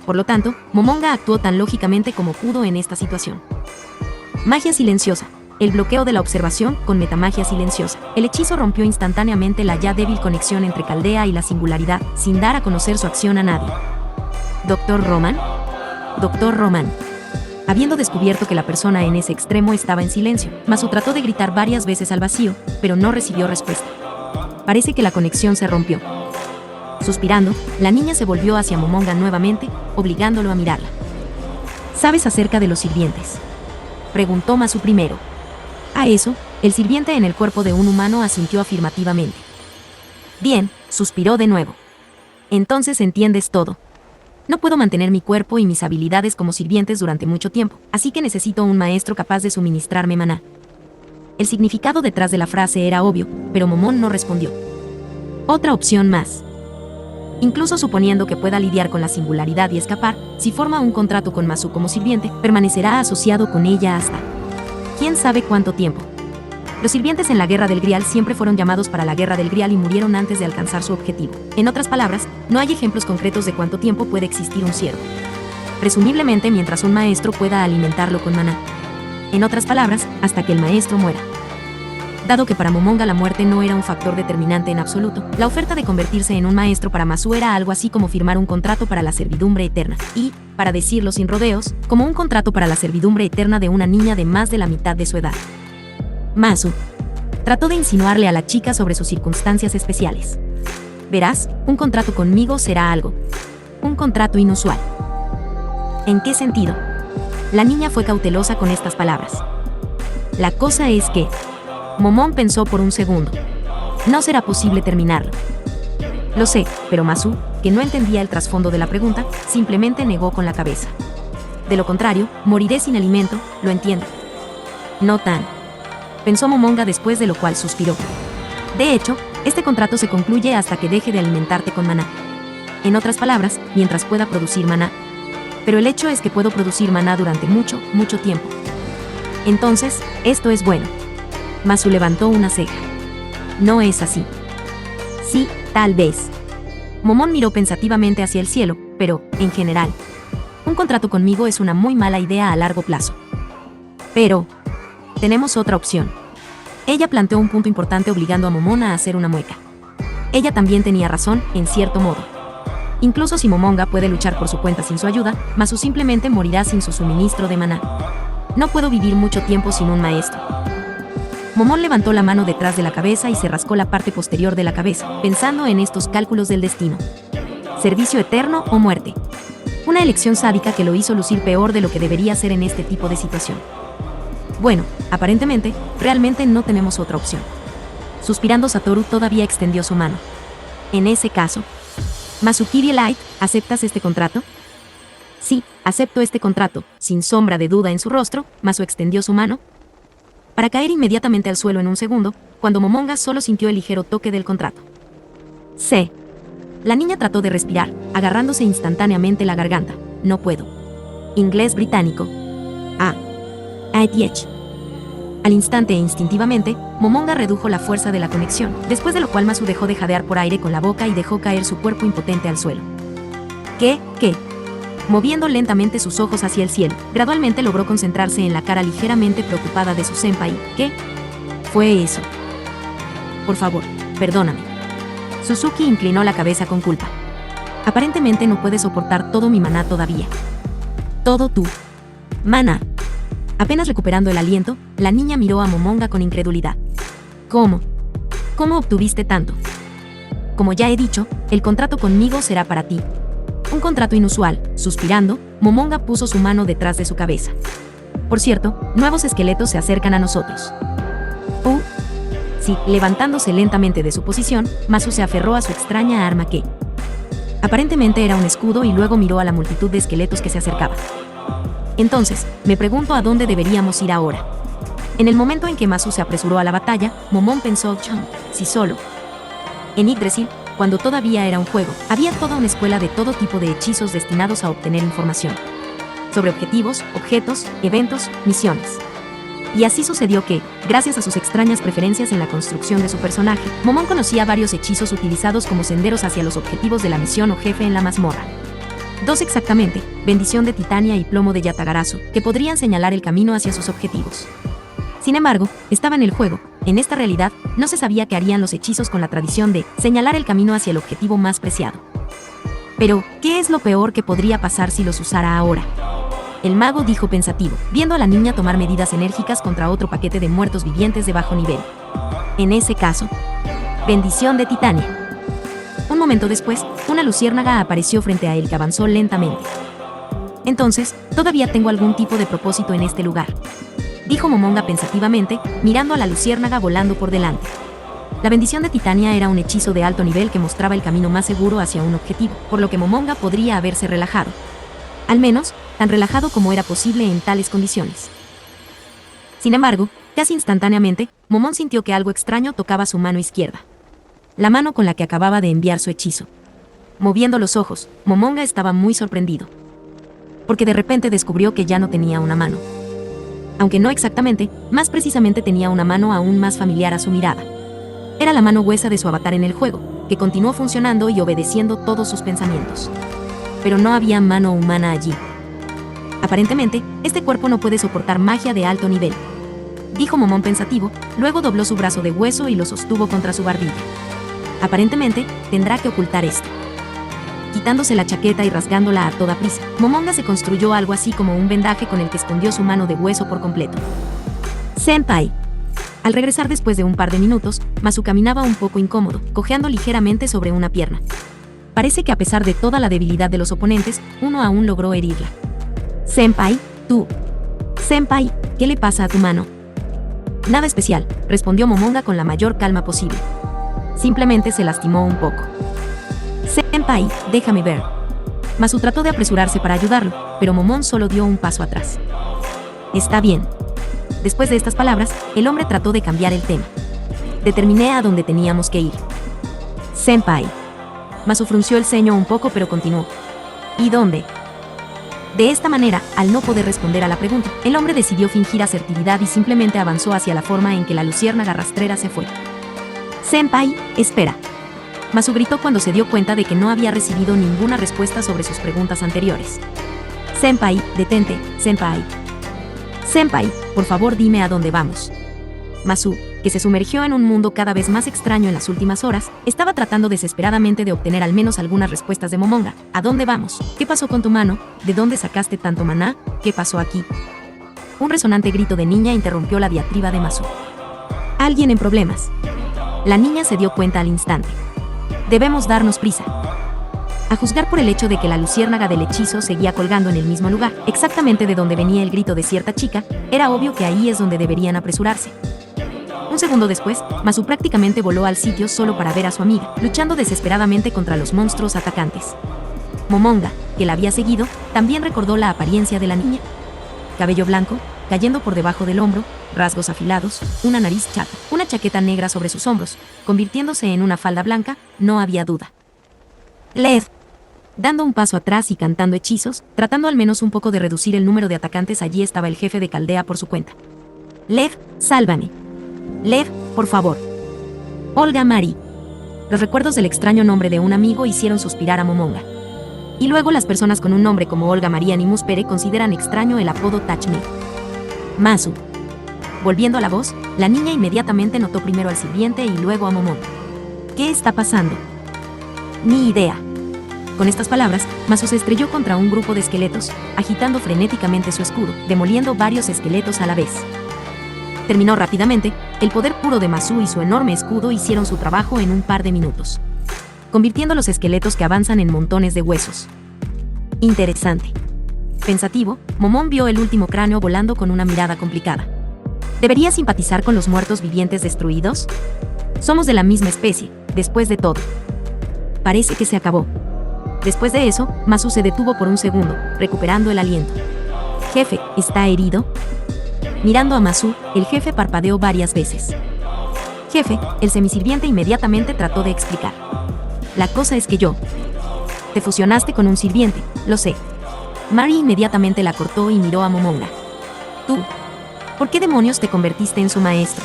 Por lo tanto, Momonga actuó tan lógicamente como pudo en esta situación. Magia silenciosa. El bloqueo de la observación con metamagia silenciosa. El hechizo rompió instantáneamente la ya débil conexión entre Caldea y la singularidad, sin dar a conocer su acción a nadie. ¿Doctor Roman? Doctor Roman. Habiendo descubierto que la persona en ese extremo estaba en silencio, Masu trató de gritar varias veces al vacío, pero no recibió respuesta. Parece que la conexión se rompió. Suspirando, la niña se volvió hacia Momonga nuevamente, obligándolo a mirarla. ¿Sabes acerca de los sirvientes?, preguntó Masu primero. A eso, el sirviente en el cuerpo de un humano asintió afirmativamente. Bien, suspiró de nuevo. Entonces entiendes todo. No puedo mantener mi cuerpo y mis habilidades como sirvientes durante mucho tiempo, así que necesito un maestro capaz de suministrarme maná. El significado detrás de la frase era obvio, pero Momón no respondió. Otra opción más. Incluso suponiendo que pueda lidiar con la singularidad y escapar, si forma un contrato con Masu como sirviente, permanecerá asociado con ella hasta... ¿quién sabe cuánto tiempo? Los sirvientes en la Guerra del Grial siempre fueron llamados para la Guerra del Grial y murieron antes de alcanzar su objetivo. En otras palabras, no hay ejemplos concretos de cuánto tiempo puede existir un siervo. Presumiblemente mientras un maestro pueda alimentarlo con maná. En otras palabras, hasta que el maestro muera. Dado que para Momonga la muerte no era un factor determinante en absoluto, la oferta de convertirse en un maestro para Masu era algo así como firmar un contrato para la servidumbre eterna, y, para decirlo sin rodeos, como un contrato para la servidumbre eterna de una niña de más de la mitad de su edad. Masu trató de insinuarle a la chica sobre sus circunstancias especiales. Verás, un contrato conmigo será algo. Un contrato inusual. ¿En qué sentido? La niña fue cautelosa con estas palabras. La cosa es que... Momón pensó por un segundo. No será posible terminarlo. Lo sé, pero Masu, que no entendía el trasfondo de la pregunta, simplemente negó con la cabeza. De lo contrario, moriré sin alimento, lo entiendo. No tan. Pensó Momonga, después de lo cual suspiró. De hecho, este contrato se concluye hasta que deje de alimentarte con maná. En otras palabras, mientras pueda producir maná. Pero el hecho es que puedo producir maná durante mucho, mucho tiempo. Entonces, esto es bueno. Masu levantó una ceja. No es así. Sí, tal vez. Momón miró pensativamente hacia el cielo, pero, en general, un contrato conmigo es una muy mala idea a largo plazo. Pero, tenemos otra opción. Ella planteó un punto importante, obligando a Momón a hacer una mueca. Ella también tenía razón, en cierto modo. Incluso si Momonga puede luchar por su cuenta sin su ayuda, Masu simplemente morirá sin su suministro de maná. No puedo vivir mucho tiempo sin un maestro. Momón levantó la mano detrás de la cabeza y se rascó la parte posterior de la cabeza, pensando en estos cálculos del destino. ¿Servicio eterno o muerte? Una elección sádica que lo hizo lucir peor de lo que debería ser en este tipo de situación. Bueno, aparentemente, realmente no tenemos otra opción. Suspirando, Satoru todavía extendió su mano. En ese caso, Masukiri Light, ¿aceptas este contrato? Sí, acepto este contrato. Sin sombra de duda en su rostro, Masu extendió su mano, para caer inmediatamente al suelo en un segundo, cuando Momonga solo sintió el ligero toque del contrato. Sí. La niña trató de respirar, agarrándose instantáneamente la garganta. No puedo. Inglés británico. ITH. Al instante e instintivamente, Momonga redujo la fuerza de la conexión, después de lo cual Masu dejó de jadear por aire con la boca y dejó caer su cuerpo impotente al suelo. ¿Qué? Moviendo lentamente sus ojos hacia el cielo, gradualmente logró concentrarse en la cara ligeramente preocupada de su senpai. ¿Qué fue eso? Por favor, perdóname. Suzuki inclinó la cabeza con culpa. Aparentemente no puedes soportar todo mi maná todavía. Todo tu maná. Apenas recuperando el aliento, la niña miró a Momonga con incredulidad. ¿Cómo? ¿Cómo obtuviste tanto? Como ya he dicho, el contrato conmigo será para ti. Un contrato inusual. Suspirando, Momonga puso su mano detrás de su cabeza. Por cierto, nuevos esqueletos se acercan a nosotros. Sí, levantándose lentamente de su posición, Masu se aferró a su extraña arma que aparentemente era un escudo y luego miró a la multitud de esqueletos que se acercaba. Entonces, me pregunto a dónde deberíamos ir ahora. En el momento en que Masu se apresuró a la batalla, Momón pensó, si solo en Yggdrasil, cuando todavía era un juego, había toda una escuela de todo tipo de hechizos destinados a obtener información sobre objetivos, objetos, eventos, misiones. Y así sucedió que, gracias a sus extrañas preferencias en la construcción de su personaje, Momón conocía varios hechizos utilizados como senderos hacia los objetivos de la misión o jefe en la mazmorra. 2 exactamente, bendición de Titania y plomo de Yatagarasu, que podrían señalar el camino hacia sus objetivos. Sin embargo, estaba en el juego. En esta realidad, no se sabía qué harían los hechizos con la tradición de señalar el camino hacia el objetivo más preciado. Pero, ¿qué es lo peor que podría pasar si los usara ahora? El mago dijo pensativo, viendo a la niña tomar medidas enérgicas contra otro paquete de muertos vivientes de bajo nivel. En ese caso, bendición de Titania. Un momento después, una luciérnaga apareció frente a él que avanzó lentamente. Entonces, todavía tengo algún tipo de propósito en este lugar, dijo Momonga pensativamente, mirando a la luciérnaga volando por delante. La bendición de Titania era un hechizo de alto nivel que mostraba el camino más seguro hacia un objetivo, por lo que Momonga podría haberse relajado. Al menos, tan relajado como era posible en tales condiciones. Sin embargo, casi instantáneamente, Momón sintió que algo extraño tocaba su mano izquierda. La mano con la que acababa de enviar su hechizo. Moviendo los ojos, Momonga estaba muy sorprendido, porque de repente descubrió que ya no tenía una mano. Aunque no exactamente, más precisamente tenía una mano aún más familiar a su mirada. Era la mano huesa de su avatar en el juego, que continuó funcionando y obedeciendo todos sus pensamientos. Pero no había mano humana allí. Aparentemente, este cuerpo no puede soportar magia de alto nivel, dijo Momón pensativo, luego dobló su brazo de hueso y lo sostuvo contra su barbilla. Aparentemente, tendrá que ocultar esto. Quitándose la chaqueta y rasgándola a toda prisa, Momonga se construyó algo así como un vendaje con el que escondió su mano de hueso por completo. Senpai. Al regresar después de un par de minutos, Masu caminaba un poco incómodo, cojeando ligeramente sobre una pierna. Parece que a pesar de toda la debilidad de los oponentes, uno aún logró herirla. Senpai, tú. Senpai, ¿qué le pasa a tu mano? Nada especial, respondió Momonga con la mayor calma posible. Simplemente se lastimó un poco. Senpai, déjame ver. Masu trató de apresurarse para ayudarlo, pero Momon solo dio un paso atrás. Está bien. Después de estas palabras, el hombre trató de cambiar el tema. Determiné a dónde teníamos que ir. Senpai. Masu frunció el ceño un poco pero continuó. ¿Y dónde? De esta manera, al no poder responder a la pregunta, el hombre decidió fingir asertividad y simplemente avanzó hacia la forma en que la luciérnaga rastrera se fue. Senpai, espera. Masu gritó cuando se dio cuenta de que no había recibido ninguna respuesta sobre sus preguntas anteriores. Senpai, detente, Senpai. Senpai, por favor dime a dónde vamos. Masu, que se sumergió en un mundo cada vez más extraño en las últimas horas, estaba tratando desesperadamente de obtener al menos algunas respuestas de Momonga. ¿A dónde vamos? ¿Qué pasó con tu mano? ¿De dónde sacaste tanto maná? ¿Qué pasó aquí? Un resonante grito de niña interrumpió la diatriba de Masu. Alguien en problemas. La niña se dio cuenta al instante. Debemos darnos prisa. A juzgar por el hecho de que la luciérnaga del hechizo seguía colgando en el mismo lugar, exactamente de donde venía el grito de cierta chica, era obvio que ahí es donde deberían apresurarse. Un segundo después, Masu prácticamente voló al sitio solo para ver a su amiga, luchando desesperadamente contra los monstruos atacantes. Momonga, que la había seguido, también recordó la apariencia de la niña. Cabello blanco, cayendo por debajo del hombro, rasgos afilados, una nariz chata, una chaqueta negra sobre sus hombros, convirtiéndose en una falda blanca, no había duda. Led. Dando un paso atrás y cantando hechizos, tratando al menos un poco de reducir el número de atacantes, allí estaba el jefe de Caldea por su cuenta. Lev, sálvame. Lev, por favor. Olga Mari. Los recuerdos del extraño nombre de un amigo hicieron suspirar a Momonga. Y luego las personas con un nombre como Olga María Nimuspere consideran extraño el apodo Tachme. Masu. Volviendo a la voz, la niña inmediatamente notó primero al sirviente y luego a Momonga. ¿Qué está pasando? Ni idea. Con estas palabras, Masu se estrelló contra un grupo de esqueletos, agitando frenéticamente su escudo, demoliendo varios esqueletos a la vez. Terminó rápidamente, el poder puro de Masu y su enorme escudo hicieron su trabajo en un par de minutos, convirtiendo los esqueletos que avanzan en montones de huesos. Interesante. Pensativo, Momón vio el último cráneo volando con una mirada complicada. ¿Debería simpatizar con los muertos vivientes destruidos? Somos de la misma especie, después de todo. Parece que se acabó. Después de eso, Masu se detuvo por un segundo, recuperando el aliento. Jefe, ¿está herido? Mirando a Masu, el jefe parpadeó varias veces. Jefe, el semisirviente inmediatamente trató de explicar. La cosa es que te fusionaste con un sirviente, lo sé. Mari inmediatamente la cortó y miró a Momonga. Tú, ¿por qué demonios te convertiste en su maestro?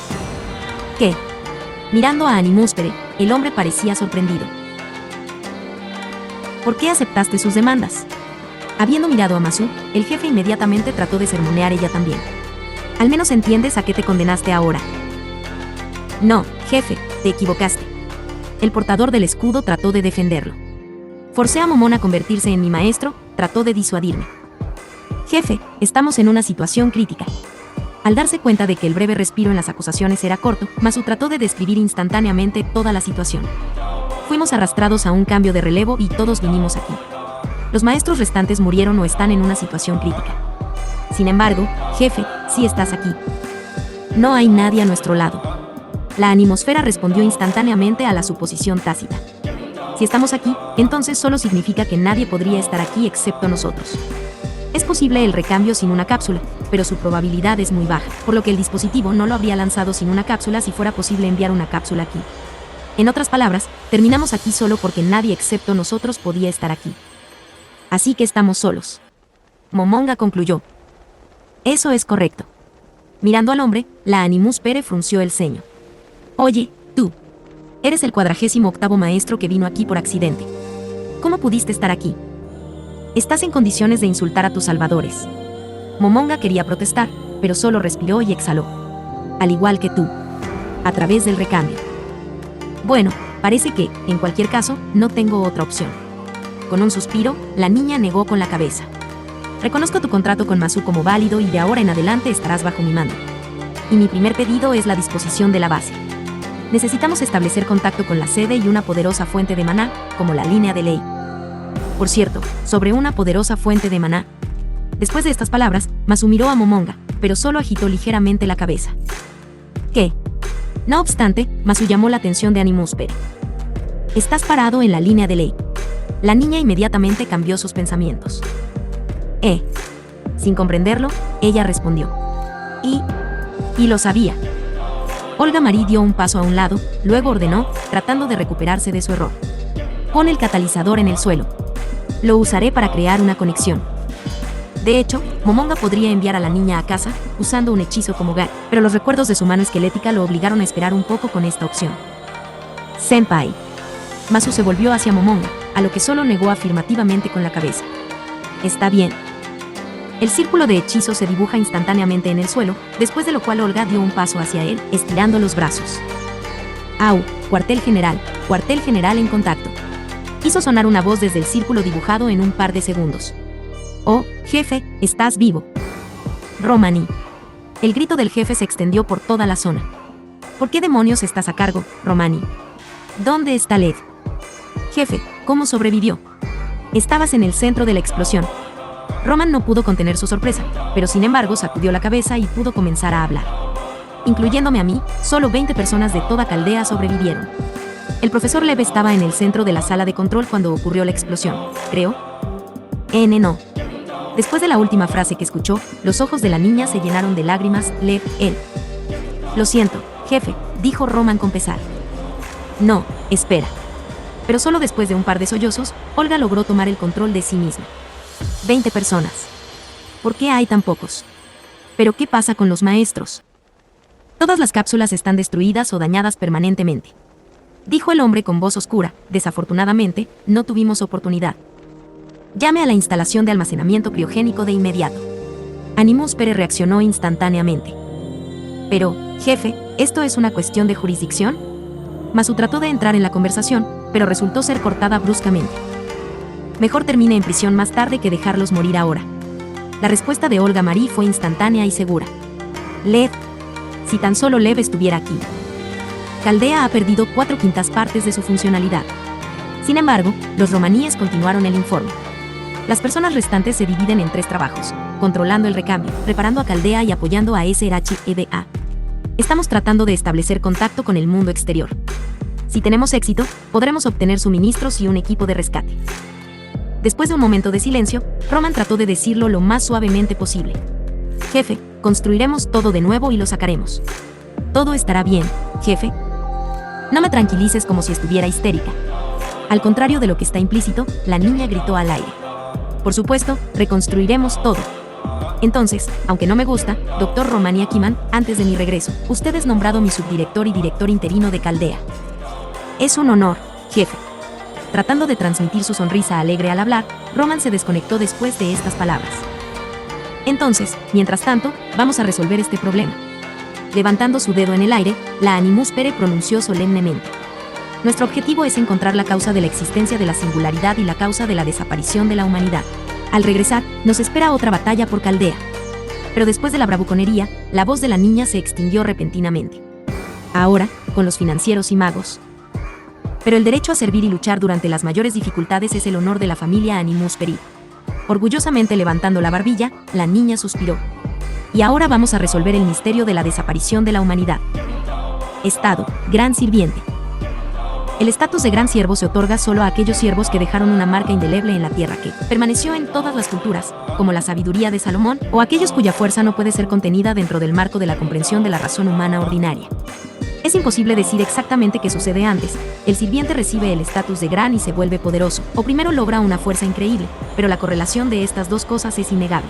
¿Qué? Mirando a Animuspere, el hombre parecía sorprendido. ¿Por qué aceptaste sus demandas? Habiendo mirado a Masu, el jefe inmediatamente trató de sermonear ella también. Al menos entiendes a qué te condenaste ahora. No, jefe, te equivocaste. El portador del escudo trató de defenderlo. Forcé a Momón a convertirse en mi maestro, trató de disuadirme. Jefe, estamos en una situación crítica. Al darse cuenta de que el breve respiro en las acusaciones era corto, Masu trató de describir instantáneamente toda la situación. Fuimos arrastrados a un cambio de relevo y todos vinimos aquí. Los maestros restantes murieron o están en una situación crítica. Sin embargo, jefe, sí estás aquí. No hay nadie a nuestro lado. La animosfera respondió instantáneamente a la suposición tácita. Si estamos aquí, entonces solo significa que nadie podría estar aquí excepto nosotros. Es posible el recambio sin una cápsula, pero su probabilidad es muy baja, por lo que el dispositivo no lo habría lanzado sin una cápsula si fuera posible enviar una cápsula aquí. En otras palabras, terminamos aquí solo porque nadie excepto nosotros podía estar aquí. Así que estamos solos. Momonga concluyó. Eso es correcto. Mirando al hombre, la Animuspere frunció el ceño. Oye, tú. Eres el 48º maestro que vino aquí por accidente. ¿Cómo pudiste estar aquí? Estás en condiciones de insultar a tus salvadores. Momonga quería protestar, pero solo respiró y exhaló. Al igual que tú. A través del recambio. Bueno, parece que, en cualquier caso, no tengo otra opción. Con un suspiro, la niña negó con la cabeza. Reconozco tu contrato con Masu como válido y de ahora en adelante estarás bajo mi mando. Y mi primer pedido es la disposición de la base. Necesitamos establecer contacto con la sede y una poderosa fuente de maná, como la línea de ley. Por cierto, sobre una poderosa fuente de maná. Después de estas palabras, Masu miró a Momonga, pero solo agitó ligeramente la cabeza. ¿Qué? No obstante, Masu llamó la atención de Animuspere. Estás parado en la línea de ley. La niña inmediatamente cambió sus pensamientos. Sin comprenderlo, ella respondió. Y lo sabía. Olga Marie dio un paso a un lado, luego ordenó, tratando de recuperarse de su error. Pon el catalizador en el suelo. Lo usaré para crear una conexión. De hecho, Momonga podría enviar a la niña a casa, usando un hechizo como Gai, pero los recuerdos de su mano esquelética lo obligaron a esperar un poco con esta opción. Senpai. Masu se volvió hacia Momonga, a lo que solo negó afirmativamente con la cabeza. Está bien. El círculo de hechizo se dibuja instantáneamente en el suelo, después de lo cual Olga dio un paso hacia él, estirando los brazos. Au, cuartel general en contacto. Hizo sonar una voz desde el círculo dibujado en un par de segundos. Oh, jefe, estás vivo. Romani. El grito del jefe se extendió por toda la zona. ¿Por qué demonios estás a cargo, Romani? ¿Dónde está Lev? Jefe, ¿cómo sobrevivió? Estabas en el centro de la explosión. Roman no pudo contener su sorpresa, pero sin embargo sacudió la cabeza y pudo comenzar a hablar. Incluyéndome a mí, solo 20 personas de toda Caldea sobrevivieron. El profesor Lev estaba en el centro de la sala de control cuando ocurrió la explosión, creo. No. Después de la última frase que escuchó, los ojos de la niña se llenaron de lágrimas. Lev, él. Lo siento, jefe, dijo Roman con pesar. No, espera. Pero solo después de un par de sollozos, Olga logró tomar el control de sí misma. 20 personas. ¿Por qué hay tan pocos? ¿Pero qué pasa con los maestros? Todas las cápsulas están destruidas o dañadas permanentemente. Dijo el hombre con voz oscura. Desafortunadamente, no tuvimos oportunidad. Llame a la instalación de almacenamiento criogénico de inmediato. Animuspere reaccionó instantáneamente. Pero, jefe, ¿esto es una cuestión de jurisdicción? Masu trató de entrar en la conversación, pero resultó ser cortada bruscamente. Mejor termine en prisión más tarde que dejarlos morir ahora. La respuesta de Olga Marie fue instantánea y segura. Lev. Si tan solo Lev estuviera aquí. Caldea ha perdido 4/5 partes de su funcionalidad. Sin embargo, los romaníes continuaron el informe. Las personas restantes se dividen en 3 trabajos: controlando el recambio, reparando a Caldea y apoyando a SRHEDA. Estamos tratando de establecer contacto con el mundo exterior. Si tenemos éxito, podremos obtener suministros y un equipo de rescate. Después de un momento de silencio, Roman trató de decirlo lo más suavemente posible. Jefe, construiremos todo de nuevo y lo sacaremos. Todo estará bien, jefe. No me tranquilices como si estuviera histérica. Al contrario de lo que está implícito, la niña gritó al aire. Por supuesto, reconstruiremos todo. Entonces, aunque no me gusta, Dr. Romani Akiman, antes de mi regreso, usted es nombrado mi subdirector y director interino de Caldea. Es un honor, jefe. Tratando de transmitir su sonrisa alegre al hablar, Roman se desconectó después de estas palabras. Entonces, mientras tanto, vamos a resolver este problema. Levantando su dedo en el aire, la Animuspere pronunció solemnemente. Nuestro objetivo es encontrar la causa de la existencia de la singularidad y la causa de la desaparición de la humanidad. Al regresar, nos espera otra batalla por Caldea. Pero después de la bravuconería, la voz de la niña se extinguió repentinamente. Ahora, con los financieros y magos. Pero el derecho a servir y luchar durante las mayores dificultades es el honor de la familia Animusperi. Orgullosamente levantando la barbilla, la niña suspiró. Y ahora vamos a resolver el misterio de la desaparición de la humanidad. Estado, gran sirviente. El estatus de gran siervo se otorga solo a aquellos siervos que dejaron una marca indeleble en la tierra que permaneció en todas las culturas, como la sabiduría de Salomón, o aquellos cuya fuerza no puede ser contenida dentro del marco de la comprensión de la razón humana ordinaria. Es imposible decir exactamente qué sucede antes. El sirviente recibe el estatus de gran y se vuelve poderoso, o primero logra una fuerza increíble, pero la correlación de estas dos cosas es innegable.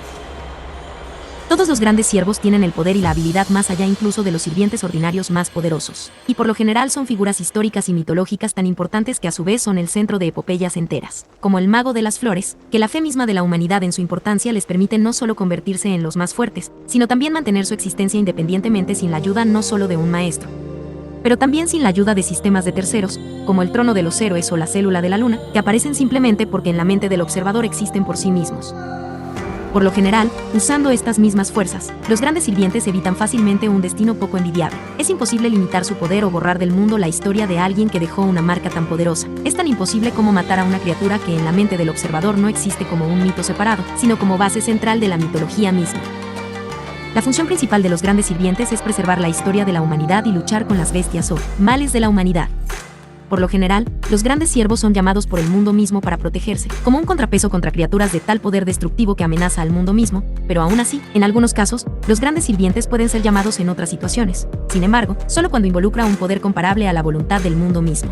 Todos los grandes siervos tienen el poder y la habilidad más allá incluso de los sirvientes ordinarios más poderosos, y por lo general son figuras históricas y mitológicas tan importantes que a su vez son el centro de epopeyas enteras, como el mago de las flores, que la fe misma de la humanidad en su importancia les permite no solo convertirse en los más fuertes, sino también mantener su existencia independientemente sin la ayuda no solo de un maestro, pero también sin la ayuda de sistemas de terceros, como el trono de los héroes o la célula de la luna, que aparecen simplemente porque en la mente del observador existen por sí mismos. Por lo general, usando estas mismas fuerzas, los grandes sirvientes evitan fácilmente un destino poco envidiable. Es imposible limitar su poder o borrar del mundo la historia de alguien que dejó una marca tan poderosa. Es tan imposible como matar a una criatura que en la mente del observador no existe como un mito separado, sino como base central de la mitología misma. La función principal de los grandes sirvientes es preservar la historia de la humanidad y luchar con las bestias o males de la humanidad. Por lo general, los grandes siervos son llamados por el mundo mismo para protegerse, como un contrapeso contra criaturas de tal poder destructivo que amenaza al mundo mismo, pero aún así, en algunos casos, los grandes sirvientes pueden ser llamados en otras situaciones. Sin embargo, solo cuando involucra un poder comparable a la voluntad del mundo mismo.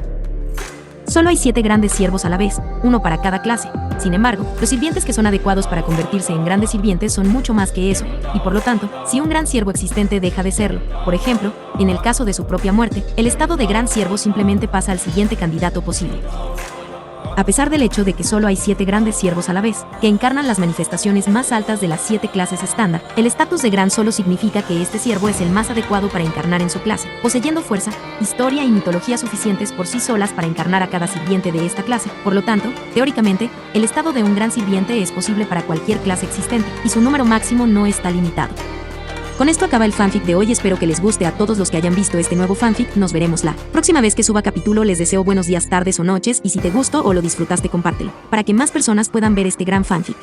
Solo hay 7 grandes siervos a la vez, uno para cada clase. Sin embargo, los sirvientes que son adecuados para convertirse en grandes sirvientes son mucho más que eso, y por lo tanto, si un gran siervo existente deja de serlo, por ejemplo, en el caso de su propia muerte, el estado de gran siervo simplemente pasa al siguiente candidato posible. A pesar del hecho de que solo hay 7 grandes siervos a la vez, que encarnan las manifestaciones más altas de las 7 clases estándar, el estatus de gran solo significa que este siervo es el más adecuado para encarnar en su clase, poseyendo fuerza, historia y mitología suficientes por sí solas para encarnar a cada sirviente de esta clase. Por lo tanto, teóricamente, el estado de un gran sirviente es posible para cualquier clase existente, y su número máximo no está limitado. Con esto acaba el fanfic de hoy, espero que les guste a todos los que hayan visto este nuevo fanfic, nos veremos la próxima vez que suba capítulo. Les deseo buenos días, tardes o noches, y si te gustó o lo disfrutaste compártelo, para que más personas puedan ver este gran fanfic.